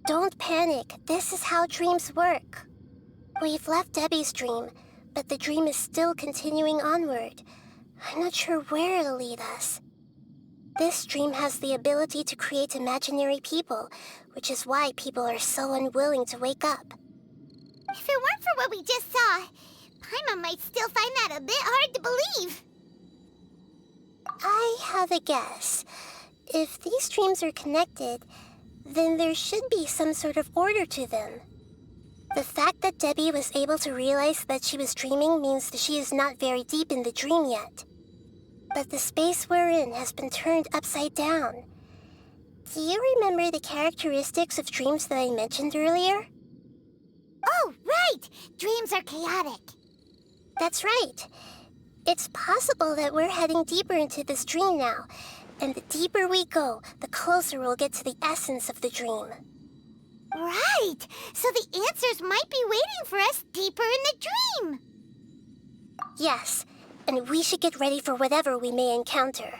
Don't panic. This is how dreams work. We've left Debbie's dream, but the dream is still continuing onward. I'm not sure where it'll lead us. This dream has the ability to create imaginary people, which is why people are so unwilling to wake up. If it weren't for what we just saw, Paimon might still find that a bit hard to believe. I have a guess. If these dreams are connected, then there should be some sort of order to them. The fact that Debbie was able to realize that she was dreaming means that she is not very deep in the dream yet. But the space we're in has been turned upside down. Do you remember the characteristics of dreams that I mentioned earlier? Oh, right! Dreams are chaotic. That's right. It's possible that we're heading deeper into this dream now, and the deeper we go, the closer we'll get to the essence of the dream. Right! So the answers might be waiting for us deeper in the dream! Yes, and we should get ready for whatever we may encounter.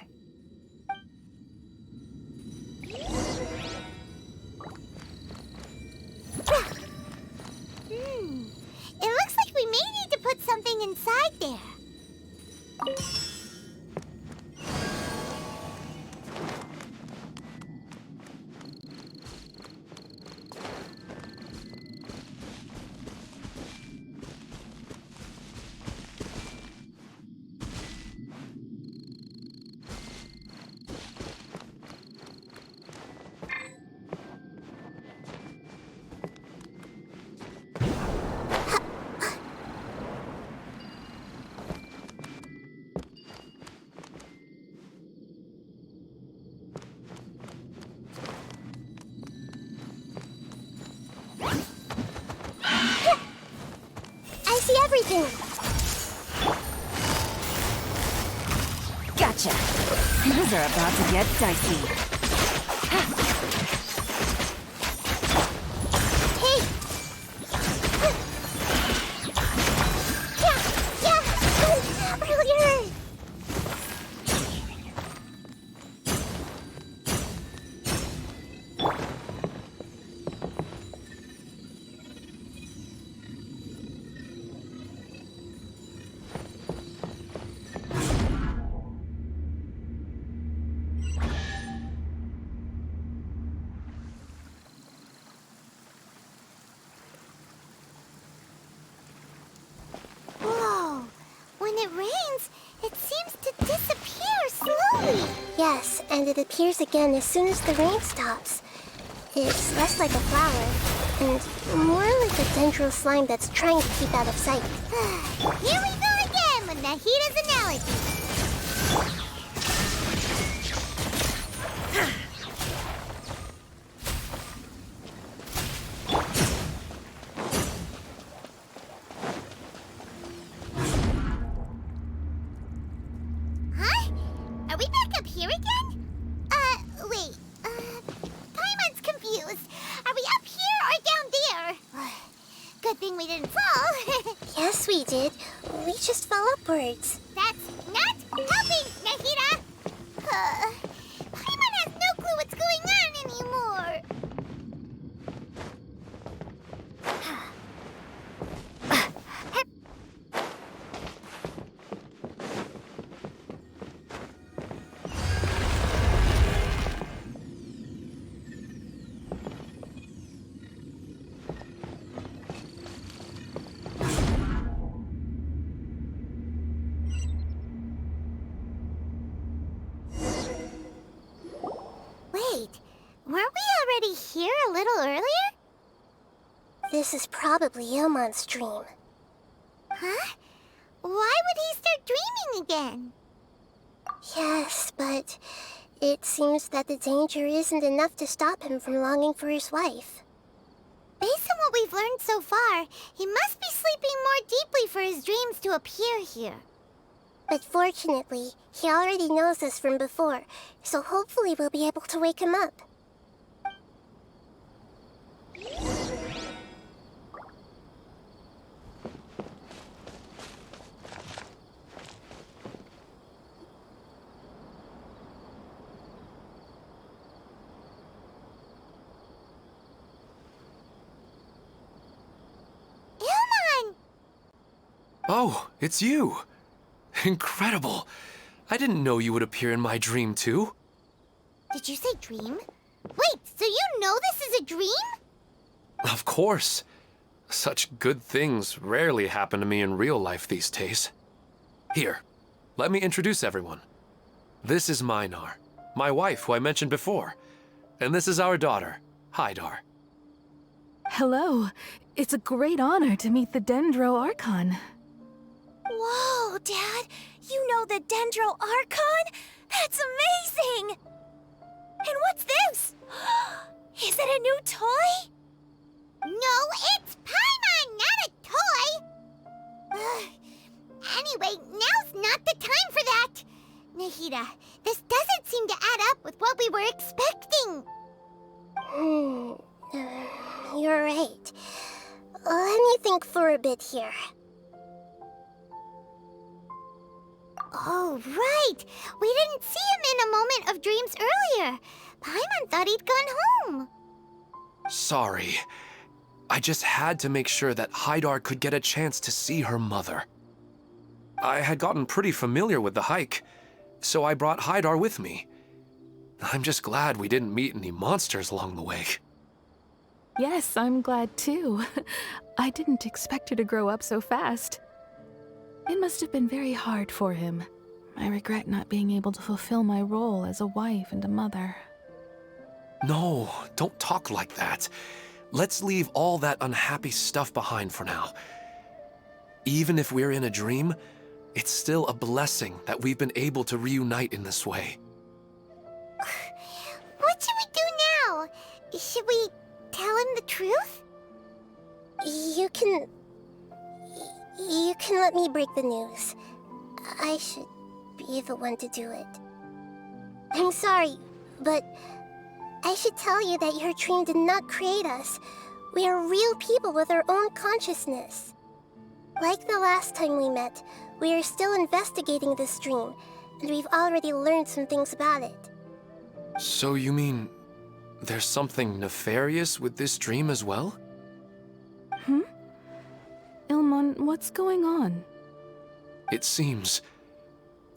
It looks like we may need to put something inside there. I see everything. Things are about to get dicey. Hey! Yeah! Earlier! Whoa! When it rains, it seems to disappear slowly. Yes, and it appears again as soon as the rain stops. It's less like a flower, and more like a dendro slime that's trying to keep out of sight. Here we go again with Nahida's analogy. Huh? Are we back up here again? Wait. Paimon's confused. Are we up here or down there? Good thing we didn't fall. Yes, we did. We just fell upwards. That's not helping, Nahida! Paimon has no clue what's going on anymore. Wait, weren't we already here a little earlier? This is probably Ilmon's dream. Huh? Why would he start dreaming again? Yes, but it seems that the danger isn't enough to stop him from longing for his wife. Based on what we've learned so far, he must be sleeping more deeply for his dreams to appear here. But fortunately, he already knows us from before, so hopefully we'll be able to wake him up. Ilmon! Oh, it's you. Incredible. I didn't know you would appear in my dream, too. Did you say dream? Wait, so you know this is a dream? Of course. Such good things rarely happen to me in real life these days. Here, let me introduce everyone. This is Minar, my wife who I mentioned before. And this is our daughter, Hydar. Hello. It's a great honor to meet the Dendro Archon. Whoa, Dad! You know the Dendro Archon? That's amazing! And what's this? Is it a new toy? No, it's Paimon, not a toy! Anyway, now's not the time for that! Nahida, this doesn't seem to add up with what we were expecting. You're right. Let me think for a bit here. Oh, right! We didn't see him in a moment of dreams earlier. Paimon thought he'd gone home. Sorry. I just had to make sure that Hydar could get a chance to see her mother. I had gotten pretty familiar with the hike, so I brought Hydar with me. I'm just glad we didn't meet any monsters along the way. Yes, I'm glad too. I didn't expect her to grow up so fast. It must have been very hard for him. I regret not being able to fulfill my role as a wife and a mother. No, don't talk like that. Let's leave all that unhappy stuff behind for now. Even if we're in a dream, it's still a blessing that we've been able to reunite in this way. What should we do now? Should we tell him the truth? You can let me break the news. I should be the one to do it. I'm sorry, but I should tell you that your dream did not create us. We are real people with our own consciousness. Like the last time we met, we are still investigating this dream, and we've already learned some things about it. So you mean there's something nefarious with this dream as well? Ilmon, what's going on? It seems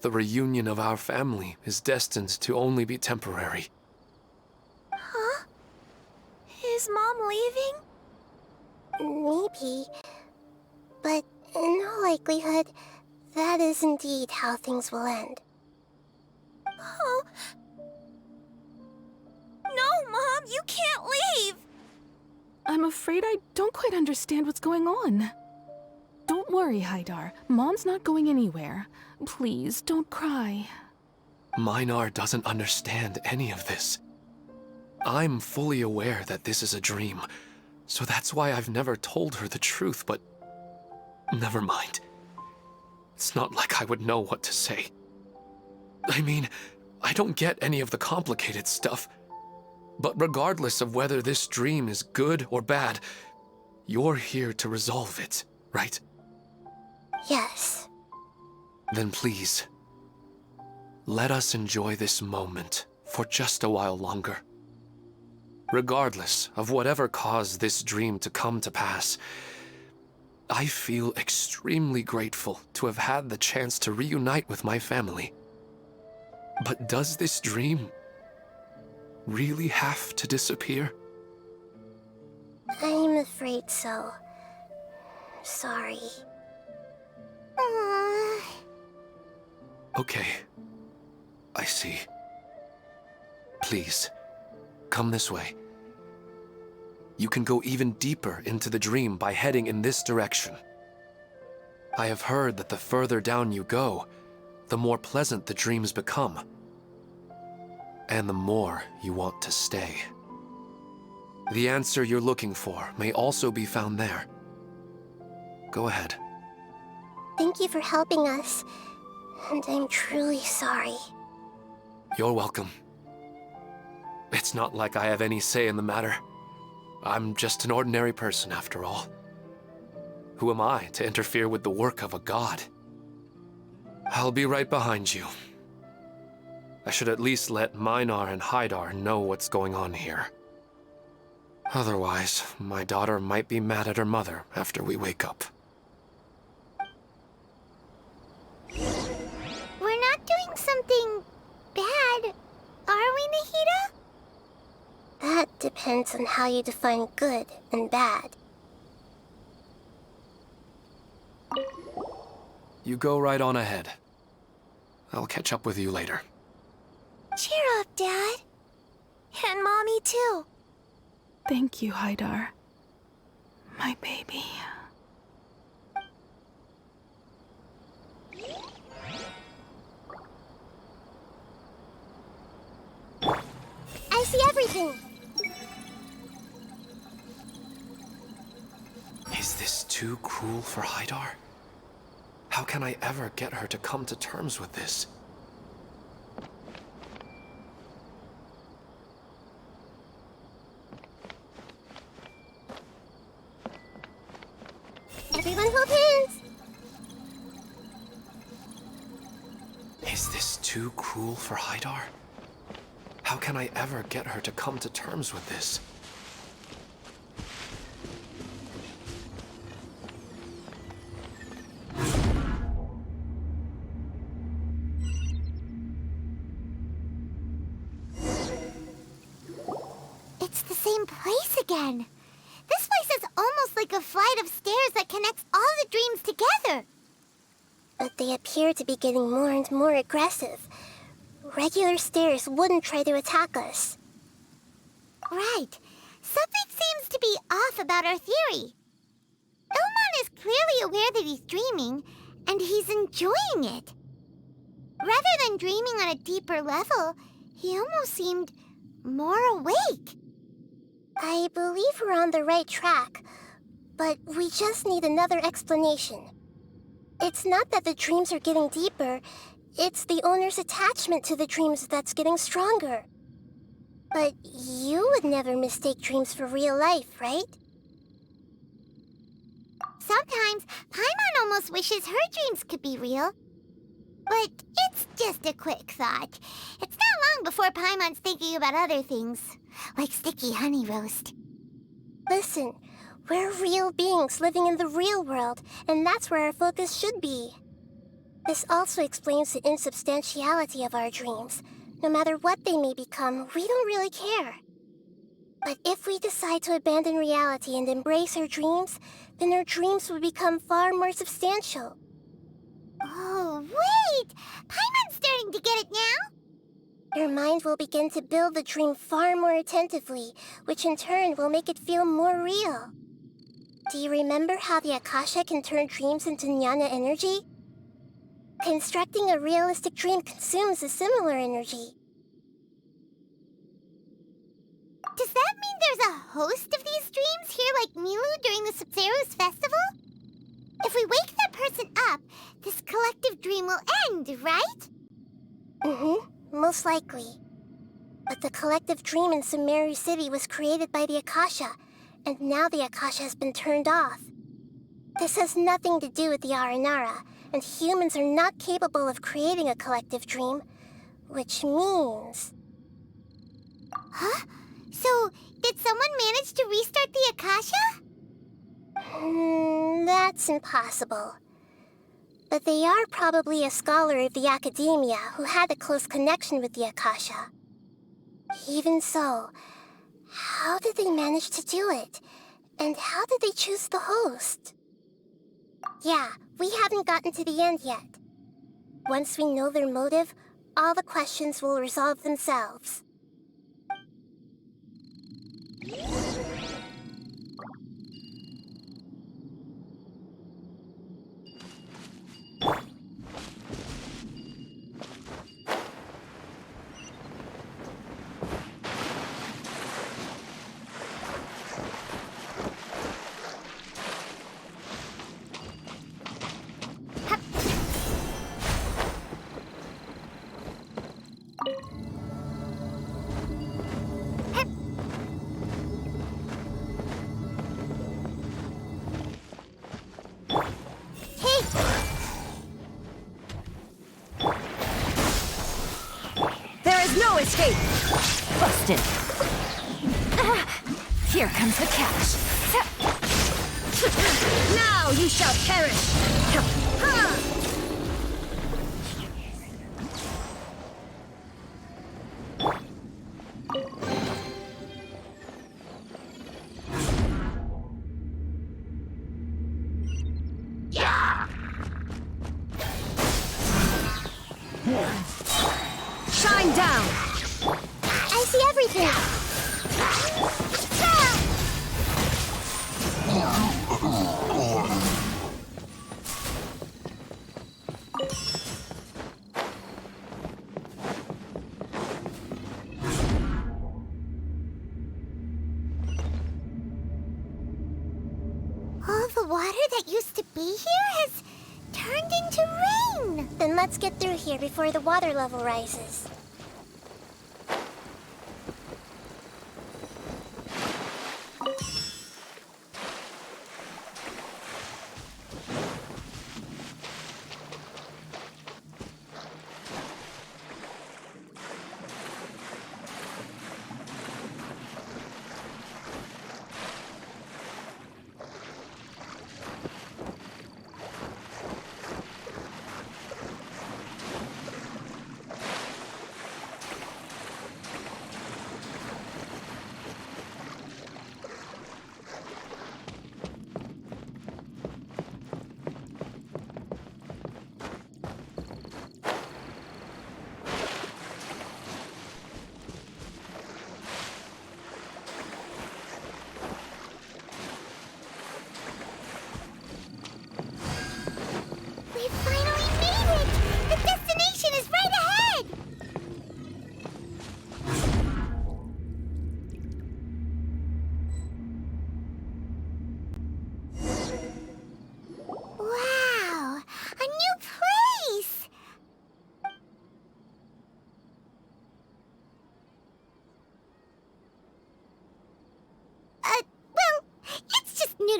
the reunion of our family is destined to only be temporary. Huh? Is Mom leaving? Maybe. But in all likelihood, that is indeed how things will end. Oh. No, Mom, you can't leave! I'm afraid I don't quite understand what's going on. Don't worry, Haidar. Mom's not going anywhere. Please, don't cry. Minar doesn't understand any of this. I'm fully aware that this is a dream, so that's why I've never told her the truth, but never mind. It's not like I would know what to say. I mean, I don't get any of the complicated stuff. But regardless of whether this dream is good or bad, you're here to resolve it, right? Yes. Then please, let us enjoy this moment for just a while longer. Regardless of whatever caused this dream to come to pass, I feel extremely grateful to have had the chance to reunite with my family. But does this dream really have to disappear? I'm afraid so. Sorry. Okay. I see. Please, come this way. You can go even deeper into the dream by heading in this direction. I have heard that the further down you go, the more pleasant the dreams become. And the more you want to stay. The answer you're looking for may also be found there. Go ahead. Thank you for helping us, and I'm truly sorry. You're welcome. It's not like I have any say in the matter. I'm just an ordinary person, after all. Who am I to interfere with the work of a god? I'll be right behind you. I should at least let Minar and Haidar know what's going on here. Otherwise, my daughter might be mad at her mother after we wake up. We're not doing something bad, are we, Nahida? That depends on how you define good and bad. You go right on ahead. I'll catch up with you later. Cheer up, Dad. And Mommy, too. Thank you, Haidar. My baby. I see everything! Is this too cruel for Haidar? How can I ever get her to come to terms with this? Everyone hold hands! Is this too cruel for Haidar? How can I ever get her to come to terms with this? It's the same place again. This place is almost like a flight of stairs that connects all the dreams together. But they appear to be getting more and more aggressive. Regular stairs wouldn't try to attack us. Right. Something seems to be off about our theory. Ilmon is clearly aware that he's dreaming, and he's enjoying it. Rather than dreaming on a deeper level, he almost seemed more awake. I believe we're on the right track, but we just need another explanation. It's not that the dreams are getting deeper, It's the owner's attachment to the dreams that's getting stronger. But you would never mistake dreams for real life, right? Sometimes, Paimon almost wishes her dreams could be real. But it's just a quick thought. It's not long before Paimon's thinking about other things, like sticky honey roast. Listen, we're real beings living in the real world, and that's where our focus should be. This also explains the insubstantiality of our dreams. No matter what they may become, we don't really care. But if we decide to abandon reality and embrace our dreams, then our dreams will become far more substantial. Oh, wait! Paimon's starting to get it now? Your mind will begin to build the dream far more attentively, which in turn will make it feel more real. Do you remember how the Akasha can turn dreams into jnana energy? Constructing a realistic dream consumes a similar energy. Does that mean there's a host of these dreams here like Milu during the Subzero's festival? If we wake that person up, this collective dream will end, right? Most likely. But the collective dream in Sumeru City was created by the Akasha, and now the Akasha has been turned off. This has nothing to do with the Aranara, and humans are not capable of creating a collective dream, which means... Huh? So, did someone manage to restart the Akasha? That's impossible. But they are probably a scholar of the Academia who had a close connection with the Akasha. Even so, how did they manage to do it? And how did they choose the host? Yeah, we haven't gotten to the end yet. Once we know their motive, all the questions will resolve themselves. Escape! Busted. Here comes the catch. Now you shall perish! Shine down! I see everything! All the water that used to be here has turned into rain! Then let's get through here before the water level rises.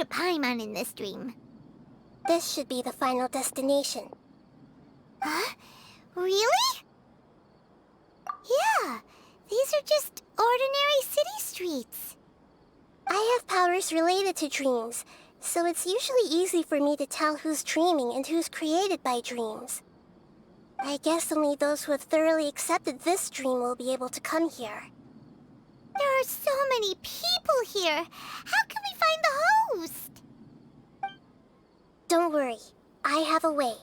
Paimon in this dream. This should be the final destination. Huh? Really? Yeah, these are just ordinary city streets. I have powers related to dreams, so it's usually easy for me to tell who's dreaming and who's created by dreams. I guess only those who have thoroughly accepted this dream will be able to come here. There are so many people here. How can we find the host? Don't worry, I have a way.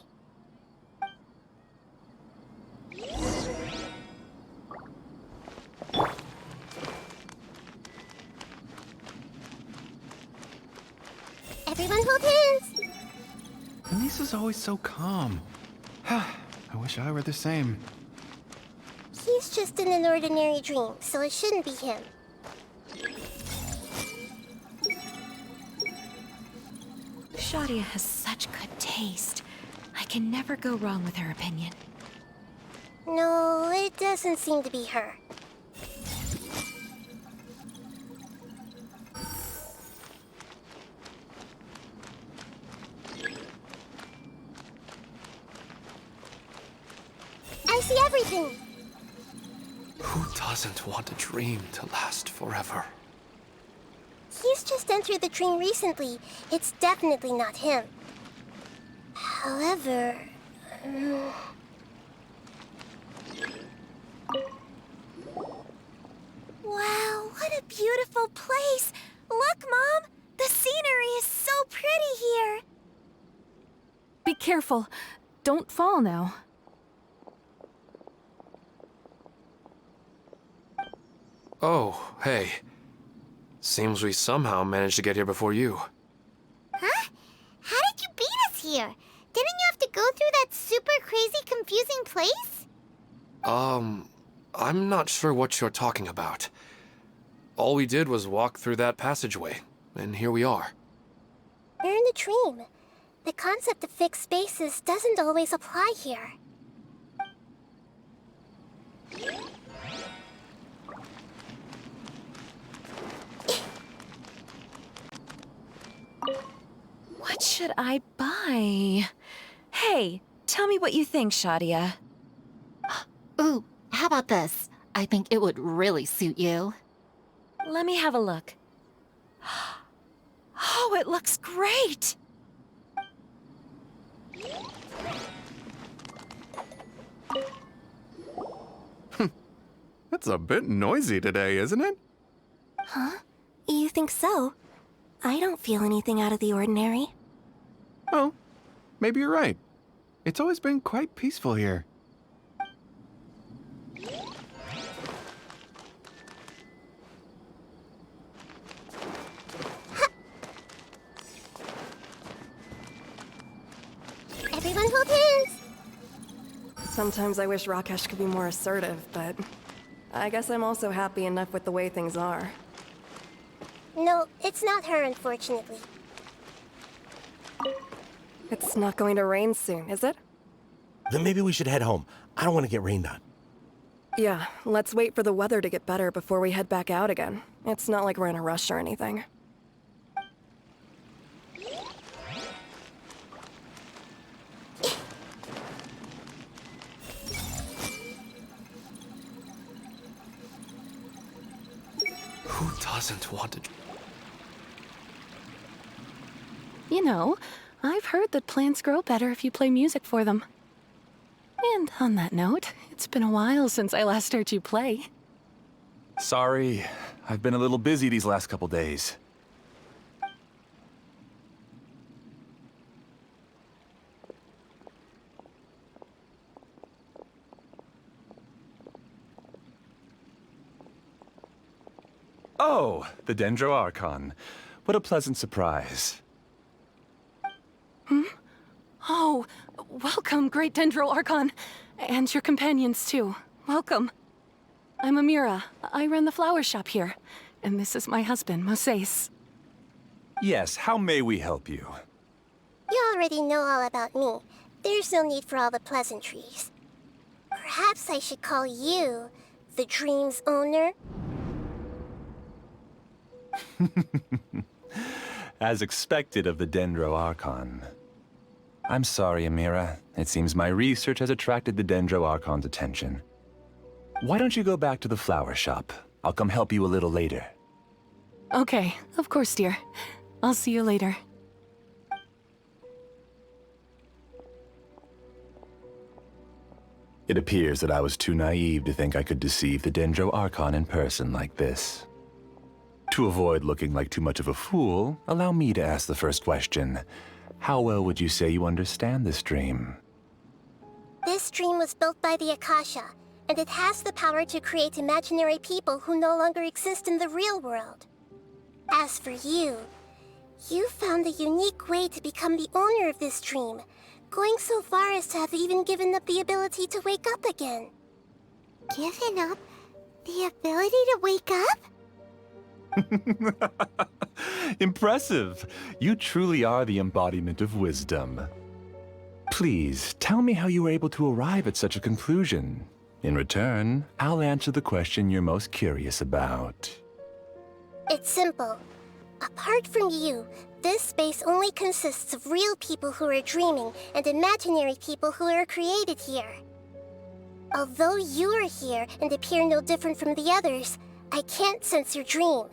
Everyone hold hands! Lisa's always so calm. I wish I were the same. He's just in an ordinary dream, so it shouldn't be him. Shadia has such good taste. I can never go wrong with her opinion. No, it doesn't seem to be her. I see everything! Who doesn't want a dream to last forever? He's just entered the dream recently. It's definitely not him. However... Wow, what a beautiful place! Look, Mom! The scenery is so pretty here! Be careful. Don't fall now. Oh, hey. Seems we somehow managed to get here before you. Huh? How did you beat us here? Didn't you have to go through that super crazy, confusing place? I'm not sure what you're talking about. All we did was walk through that passageway, and here we are. We're in a dream. The concept of fixed spaces doesn't always apply here. What should I buy? Hey, tell me what you think, Shadia. Ooh, how about this? I think it would really suit you. Let me have a look. Oh, it looks great! It's a bit noisy today, isn't it? Huh? You think so? I don't feel anything out of the ordinary. Oh, maybe you're right. It's always been quite peaceful here. Everyone hold hands! Sometimes I wish Rakesh could be more assertive, but I guess I'm also happy enough with the way things are. No, it's not her, unfortunately. It's not going to rain soon, is it? Then maybe we should head home. I don't want to get rained on. Yeah, let's wait for the weather to get better before we head back out again. It's not like we're in a rush or anything. Who doesn't want to... You know, I've heard that plants grow better if you play music for them. And on that note, it's been a while since I last heard you play. Sorry, I've been a little busy these last couple days. Oh, the Dendro Archon. What a pleasant surprise. Hmm? Oh, welcome, Great Dendro Archon. And your companions, too. Welcome. I'm Amira. I run the flower shop here. And this is my husband, Moses. Yes, how may we help you? You already know all about me. There's no need for all the pleasantries. Perhaps I should call you the dream's owner? As expected of the Dendro Archon. I'm sorry, Amira. It seems my research has attracted the Dendro Archon's attention. Why don't you go back to the flower shop? I'll come help you a little later. Okay, of course, dear. I'll see you later. It appears that I was too naive to think I could deceive the Dendro Archon in person like this. To avoid looking like too much of a fool, allow me to ask the first question. How well would you say you understand this dream? This dream was built by the Akasha, and it has the power to create imaginary people who no longer exist in the real world. As for you, you found a unique way to become the owner of this dream, going so far as to have even given up the ability to wake up again. Given up the ability to wake up? Impressive! You truly are the embodiment of wisdom. Please, tell me how you were able to arrive at such a conclusion. In return, I'll answer the question you're most curious about. It's simple. Apart from you, this space only consists of real people who are dreaming and imaginary people who are created here. Although you are here and appear no different from the others, I can't sense your dream.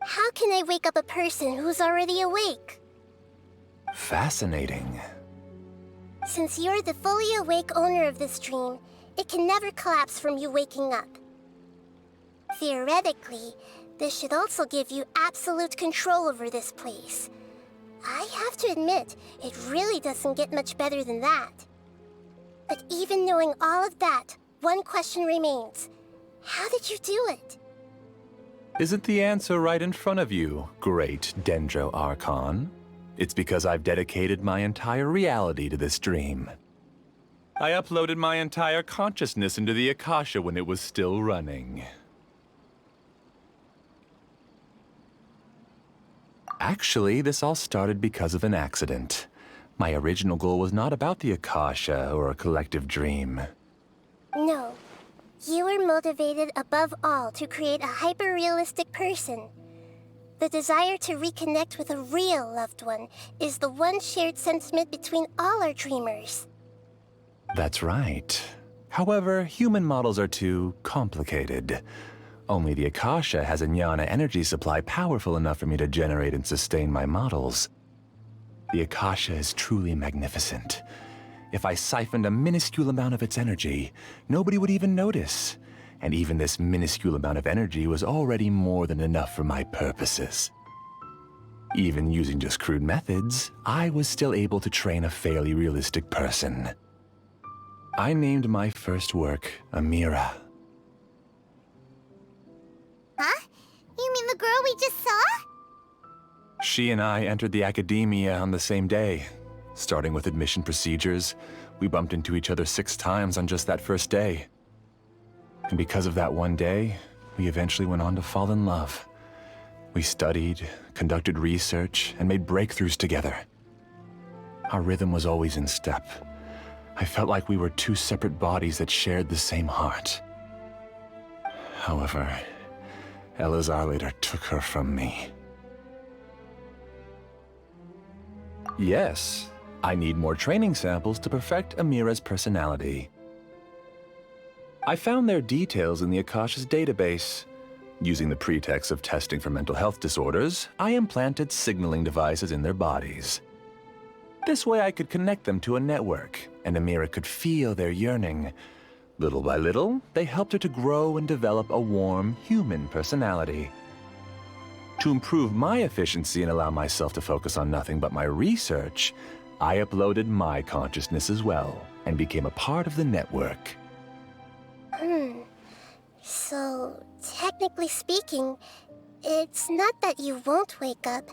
How can I wake up a person who's already awake? Fascinating. Since you're the fully awake owner of this dream, it can never collapse from you waking up. Theoretically, this should also give you absolute control over this place. I have to admit, it really doesn't get much better than that. But even knowing all of that, one question remains. How did you do it? Isn't the answer right in front of you, great Dendro Archon? It's because I've dedicated my entire reality to this dream. I uploaded my entire consciousness into the Akasha when it was still running. Actually, this all started because of an accident. My original goal was not about the Akasha or a collective dream. No. You were motivated above all to create a hyper-realistic person. The desire to reconnect with a real loved one is the one shared sentiment between all our dreamers. That's right. However, human models are too complicated. Only the Akasha has a jnana energy supply powerful enough for me to generate and sustain my models. The Akasha is truly magnificent. If I siphoned a minuscule amount of its energy, nobody would even notice. And even this minuscule amount of energy was already more than enough for my purposes. Even using just crude methods, I was still able to train a fairly realistic person. I named my first work Amira. Huh? You mean the girl we just saw? She and I entered the academia on the same day. Starting with admission procedures, we bumped into each other 6 times on just that first day. And because of that one day, we eventually went on to fall in love. We studied, conducted research, and made breakthroughs together. Our rhythm was always in step. I felt like we were 2 separate bodies that shared the same heart. However, Elazar later took her from me. Yes, I need more training samples to perfect Amira's personality. I found their details in the Akasha's database. Using the pretext of testing for mental health disorders, I implanted signaling devices in their bodies. This way I could connect them to a network, and Amira could feel their yearning. Little by little, they helped her to grow and develop a warm, human personality. To improve my efficiency and allow myself to focus on nothing but my research, I uploaded my consciousness as well, and became a part of the network. So, technically speaking, it's not that you won't wake up,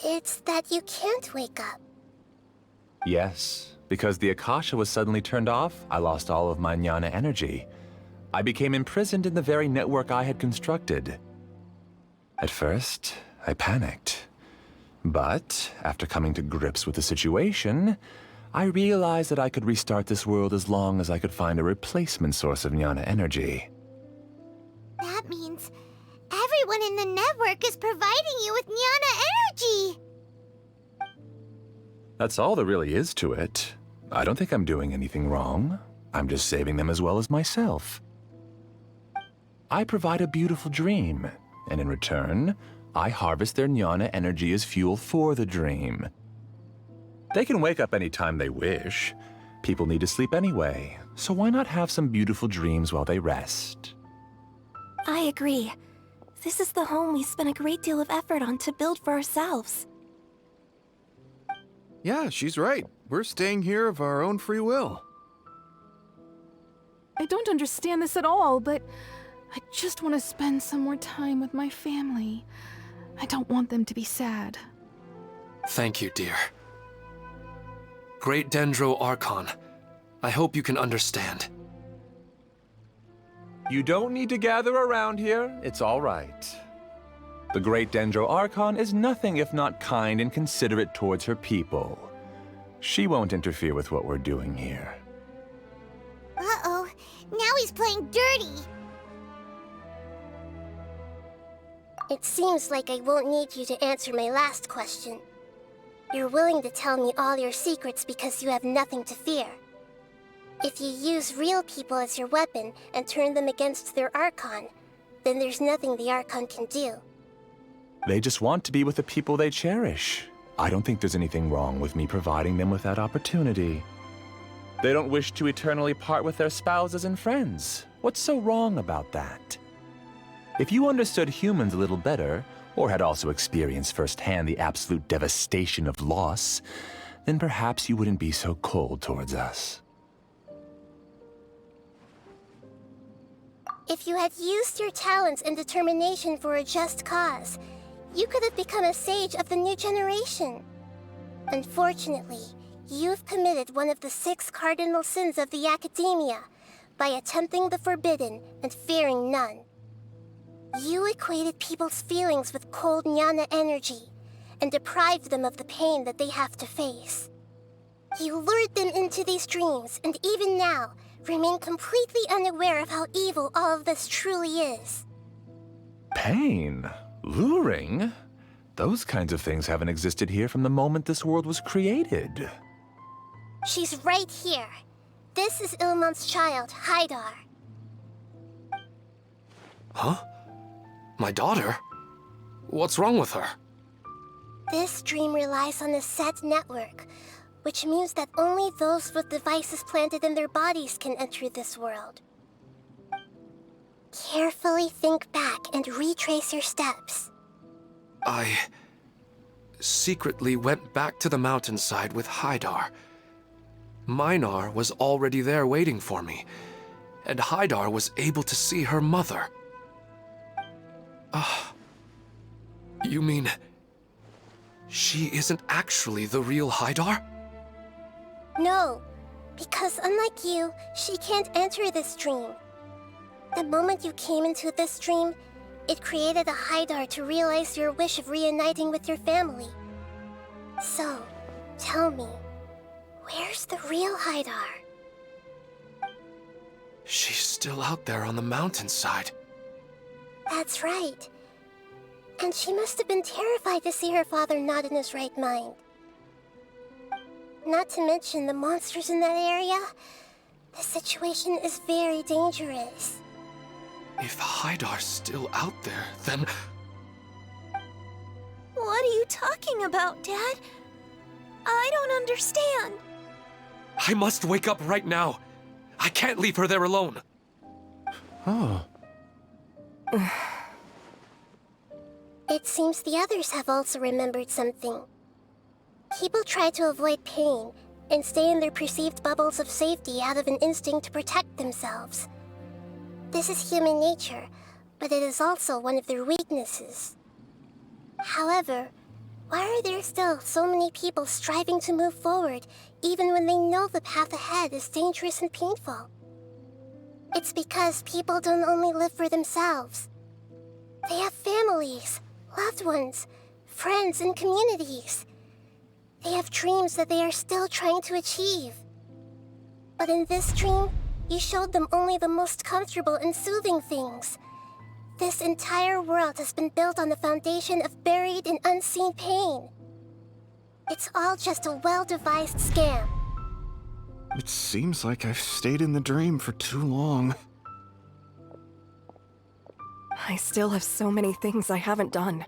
it's that you can't wake up. Yes, because the Akasha was suddenly turned off, I lost all of my jnana energy. I became imprisoned in the very network I had constructed. At first, I panicked. But, after coming to grips with the situation, I realized that I could restart this world as long as I could find a replacement source of jnana energy. That means every everyone in the network is providing you with Nyana energy! That's all there really is to it. I don't think I'm doing anything wrong. I'm just saving them as well as myself. I provide a beautiful dream, and in return, I harvest their Nyana energy as fuel for the dream. They can wake up any time they wish. People need to sleep anyway, so why not have some beautiful dreams while they rest? I agree. This is the home we spent a great deal of effort on to build for ourselves. Yeah, she's right. We're staying here of our own free will. I don't understand this at all, but I just want to spend some more time with my family. I don't want them to be sad. Thank you, dear. Great Dendro Archon, I hope you can understand. You don't need to gather around here. It's all right. The Great Dendro Archon is nothing if not kind and considerate towards her people. She won't interfere with what we're doing here. Uh-oh, now he's playing dirty. It seems like I won't need you to answer my last question. You're willing to tell me all your secrets because you have nothing to fear. If you use real people as your weapon and turn them against their Archon, then there's nothing the Archon can do. They just want to be with the people they cherish. I don't think there's anything wrong with me providing them with that opportunity. They don't wish to eternally part with their spouses and friends. What's so wrong about that? If you understood humans a little better, or had also experienced firsthand the absolute devastation of loss, then perhaps you wouldn't be so cold towards us. If you had used your talents and determination for a just cause, you could have become a sage of the new generation. Unfortunately, you've committed one of the 6 cardinal sins of the Academia by attempting the forbidden and fearing none. You equated people's feelings with cold Nyana energy and deprived them of the pain that they have to face. You lured them into these dreams, and even now, remain completely unaware of how evil all of this truly is. Pain? Luring? Those kinds of things haven't existed here from the moment this world was created. She's right here. This is Ilmon's child, Haidar. Huh? My daughter? What's wrong with her? This dream relies on a set network, which means that only those with devices planted in their bodies can enter this world. Carefully think back and retrace your steps. I secretly went back to the mountainside with Haidar. Minar was already there waiting for me, and Haidar was able to see her mother. You mean she isn't actually the real Haidar? No, because unlike you, she can't enter this dream. The moment you came into this dream, it created a Haidar to realize your wish of reuniting with your family. So, tell me, where's the real Haidar? She's still out there on the mountainside. That's right. And she must have been terrified to see her father not in his right mind. Not to mention the monsters in that area. The situation is very dangerous. If Haidar's still out there, then... What are you talking about, Dad? I don't understand. I must wake up right now. I can't leave her there alone. Oh. It seems the others have also remembered something. People try to avoid pain and stay in their perceived bubbles of safety out of an instinct to protect themselves. This is human nature, but it is also one of their weaknesses. However, why are there still so many people striving to move forward even when they know the path ahead is dangerous and painful? It's because people don't only live for themselves. They have families, loved ones, friends, and communities. They have dreams that they are still trying to achieve. But in this dream, you showed them only the most comfortable and soothing things. This entire world has been built on the foundation of buried and unseen pain. It's all just a well-devised scam. It seems like I've stayed in the dream for too long. I still have so many things I haven't done.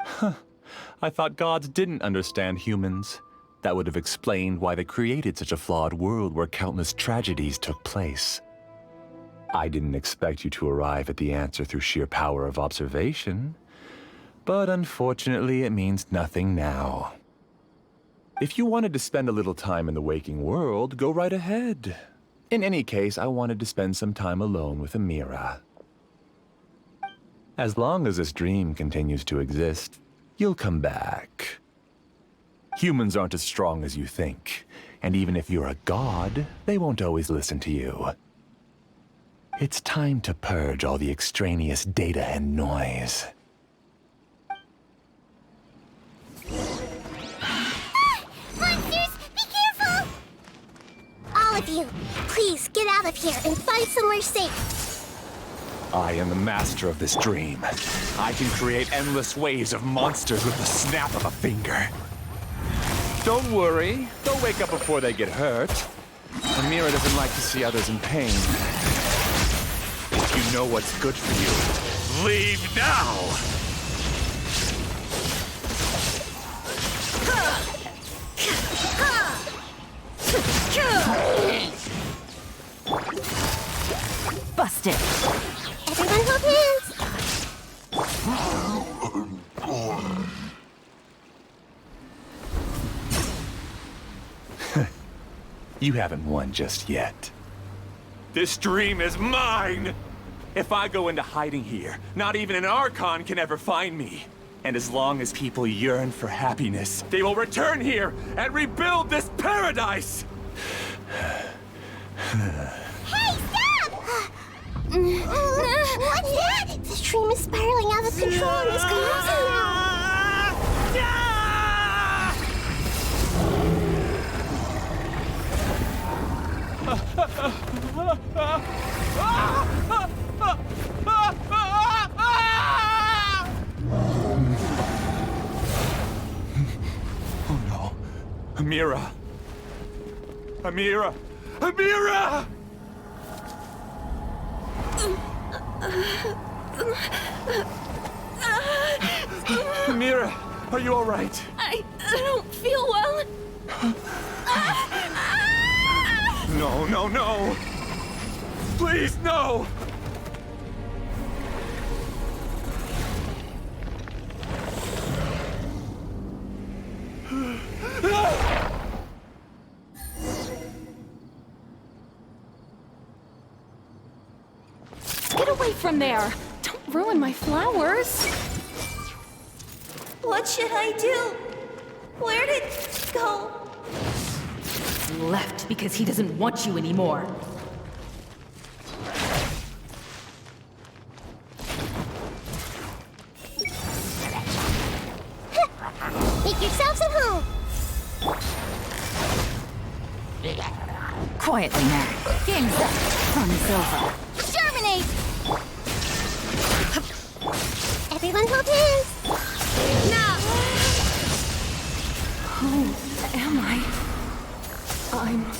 Huh. I thought gods didn't understand humans. That would have explained why they created such a flawed world where countless tragedies took place. I didn't expect you to arrive at the answer through sheer power of observation. But unfortunately, it means nothing now. If you wanted to spend a little time in the waking world, go right ahead. In any case, I wanted to spend some time alone with Amira. As long as this dream continues to exist, you'll come back. Humans aren't as strong as you think, and even if you're a god, they won't always listen to you. It's time to purge all the extraneous data and noise. Monsters, be careful! All of you, please get out of here and find somewhere safe. I am the master of this dream. I can create endless waves of monsters with the snap of a finger. Don't worry, they'll wake up before they get hurt. Amira doesn't like to see others in pain. If you know what's good for you, leave now! Busted! Everyone hold hands! You haven't won just yet. This dream is mine! If I go into hiding here, not even an Archon can ever find me. And as long as people yearn for happiness, they will return here and rebuild this paradise! Hey, stop! What's that? This dream is spiraling out of control and is collapsing now. Oh no. Amira. Amira! Amira! Amira, are you all right? I don't feel well. No, no, no! Please, no! Get away from there! Don't ruin my flowers! What should I do? Where did it go? Left because he doesn't want you anymore. Make yourselves at home. Quietly now. Game's up. Fun's over. Germinate! Everyone hold hands. Now! Who am I? I'm not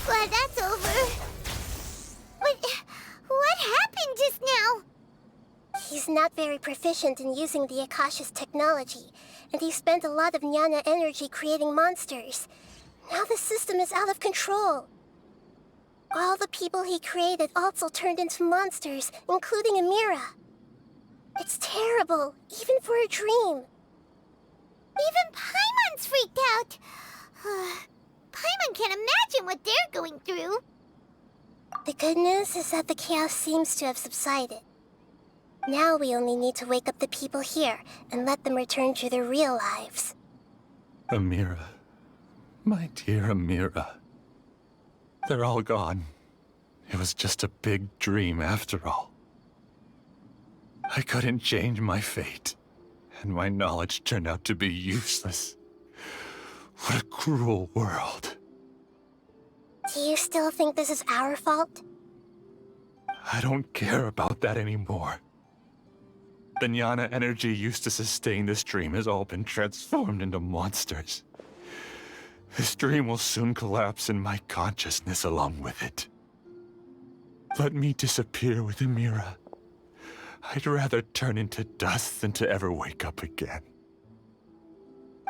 Glad that's over. What happened just now? He's not very proficient in using the Akasha's technology, and he spent a lot of Jnana energy creating monsters. Now the system is out of control. All the people he created also turned into monsters, including Amira. It's terrible, even for a dream. Even Paimon's freaked out. Paimon can't imagine what they're going through. The good news is that the chaos seems to have subsided. Now we only need to wake up the people here and let them return to their real lives. Amira. My dear Amira. They're all gone. It was just a big dream after all. I couldn't change my fate, and my knowledge turned out to be useless. What a cruel world. Do you still think this is our fault? I don't care about that anymore. The jnana energy used to sustain this dream has all been transformed into monsters. This dream will soon collapse and my consciousness along with it. Let me disappear with Amira. I'd rather turn into dust than to ever wake up again.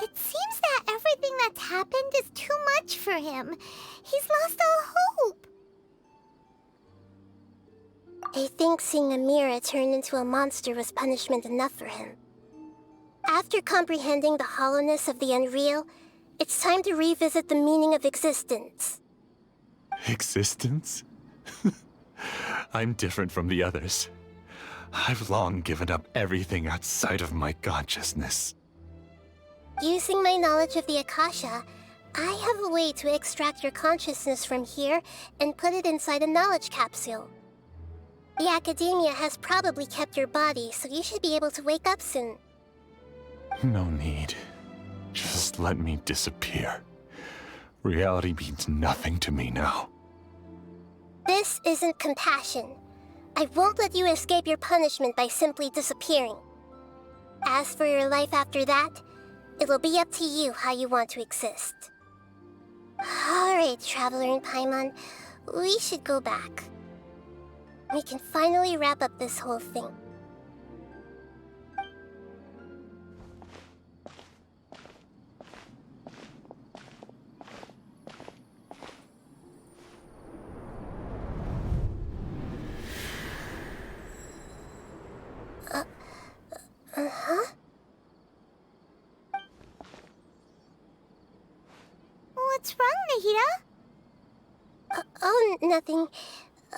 It seems that everything that's happened is too much for him. He's lost all hope. I think seeing Amira turn into a monster was punishment enough for him. After comprehending the hollowness of the unreal, it's time to revisit the meaning of existence. Existence? I'm different from the others. I've long given up everything outside of my consciousness. Using my knowledge of the Akasha, I have a way to extract your consciousness from here and put it inside a knowledge capsule. The Academia has probably kept your body, so you should be able to wake up soon. No need. Just let me disappear. Reality means nothing to me now. This isn't compassion. I won't let you escape your punishment by simply disappearing. As for your life after that, it'll be up to you how you want to exist. Alright, Traveler and Paimon, we should go back. We can finally wrap up this whole thing. Uh-huh? What's wrong, Nahida? Oh, nothing.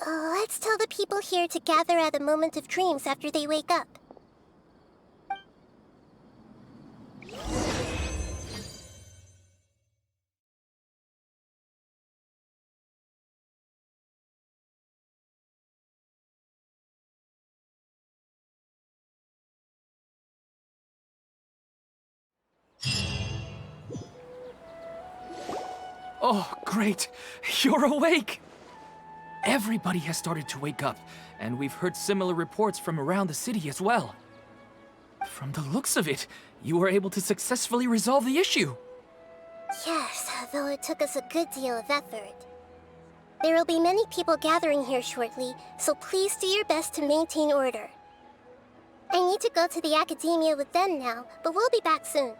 Let's tell the people here to gather at a moment of dreams after they wake up. Oh, great! You're awake! Everybody has started to wake up, and we've heard similar reports from around the city as well. From the looks of it, you were able to successfully resolve the issue. Yes, though it took us a good deal of effort. There will be many people gathering here shortly, so please do your best to maintain order. I need to go to the Academia with them now, but we'll be back soon.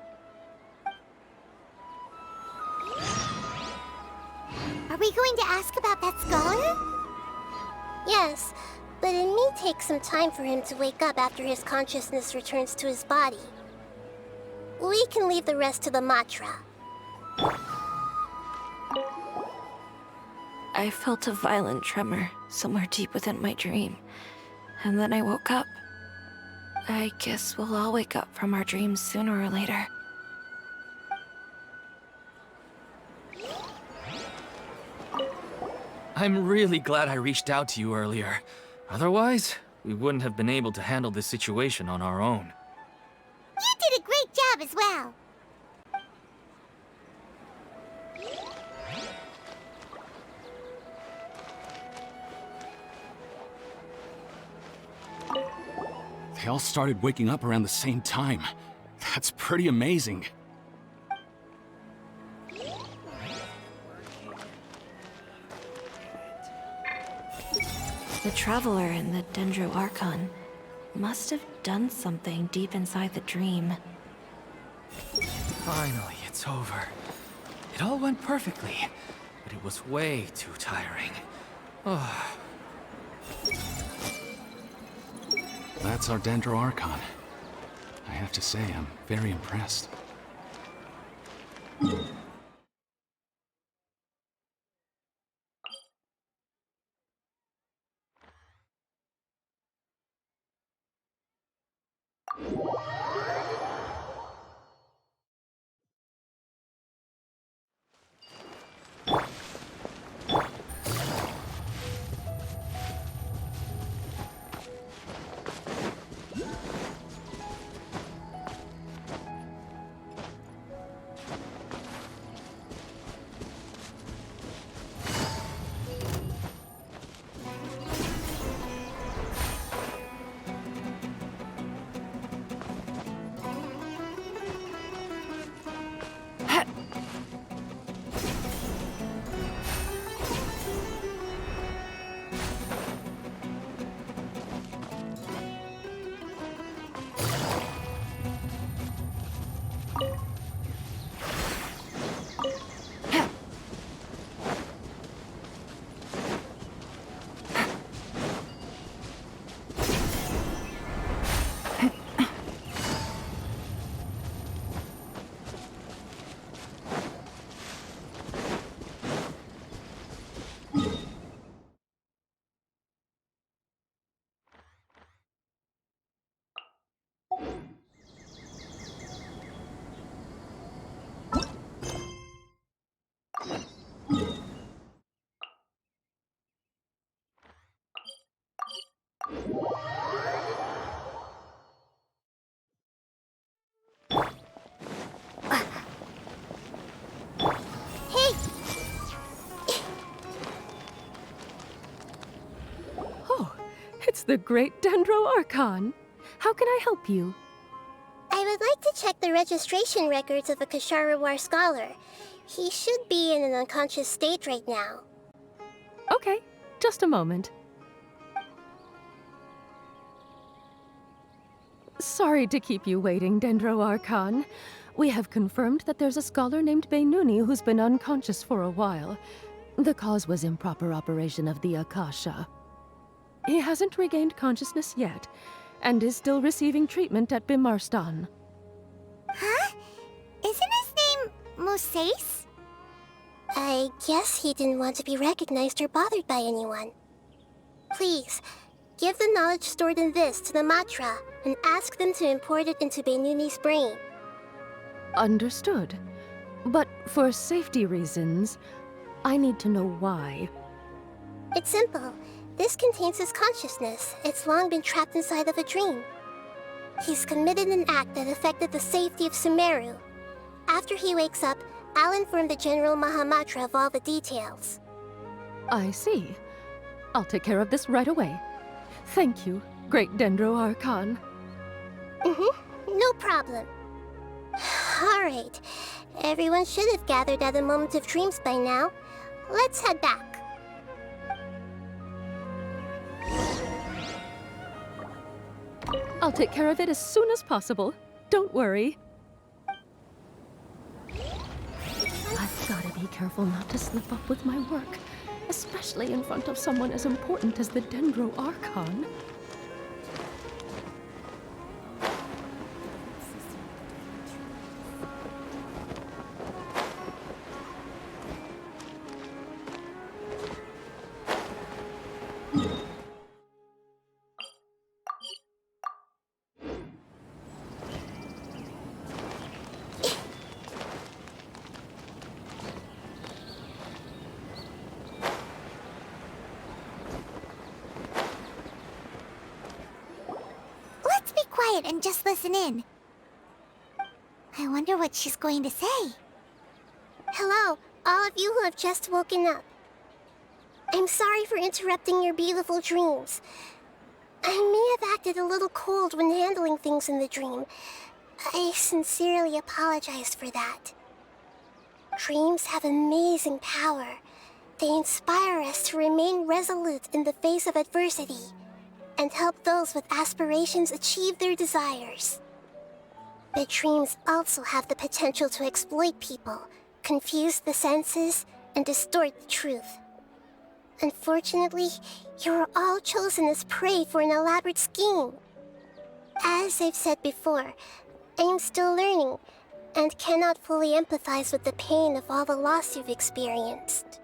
Are we going to ask about that scholar? Yes, but it may take some time for him to wake up after his consciousness returns to his body. We can leave the rest to the Matra. I felt a violent tremor somewhere deep within my dream, and then I woke up. I guess we'll all wake up from our dreams sooner or later. I'm really glad I reached out to you earlier. Otherwise, we wouldn't have been able to handle this situation on our own. You did a great job as well. They all started waking up around the same time. That's pretty amazing. The Traveler and the Dendro Archon must have done something deep inside the dream. Finally, it's over. It all went perfectly, but it was way too tiring. Oh. That's our Dendro Archon. I have to say, I'm very impressed. It's the great Dendro Archon. How can I help you? I would like to check the registration records of a Kasharawar scholar. He should be in an unconscious state right now. Okay, just a moment. Sorry to keep you waiting, Dendro Archon. We have confirmed that there's a scholar named Beinuni who's been unconscious for a while. The cause was improper operation of the Akasha. He hasn't regained consciousness yet, and is still receiving treatment at Bimarstan. Huh? Isn't his name Moses? I guess he didn't want to be recognized or bothered by anyone. Please, give the knowledge stored in this to the Matra and ask them to import it into Beinuni's brain. Understood. But for safety reasons, I need to know why. It's simple. This contains his consciousness. It's long been trapped inside of a dream. He's committed an act that affected the safety of Sumeru. After he wakes up, I'll inform the General Mahamatra of all the details. I see. I'll take care of this right away. Thank you, great Dendro Archon. No problem. Alright. Everyone should have gathered at a Moment of Dreams by now. Let's head back. I'll take care of it as soon as possible. Don't worry. I've got to be careful not to slip up with my work, especially in front of someone as important as the Dendro Archon. Let's be quiet and just listen in. I wonder what she's going to say. Hello, all of you who have just woken up. I'm sorry for interrupting your beautiful dreams. I may have acted a little cold when handling things in the dream. I sincerely apologize for that. Dreams have amazing power. They inspire us to remain resolute in the face of adversity and help those with aspirations achieve their desires. But dreams also have the potential to exploit people, confuse the senses, and distort the truth. Unfortunately, you are all chosen as prey for an elaborate scheme. As I've said before, I am still learning, and cannot fully empathize with the pain of all the loss you've experienced.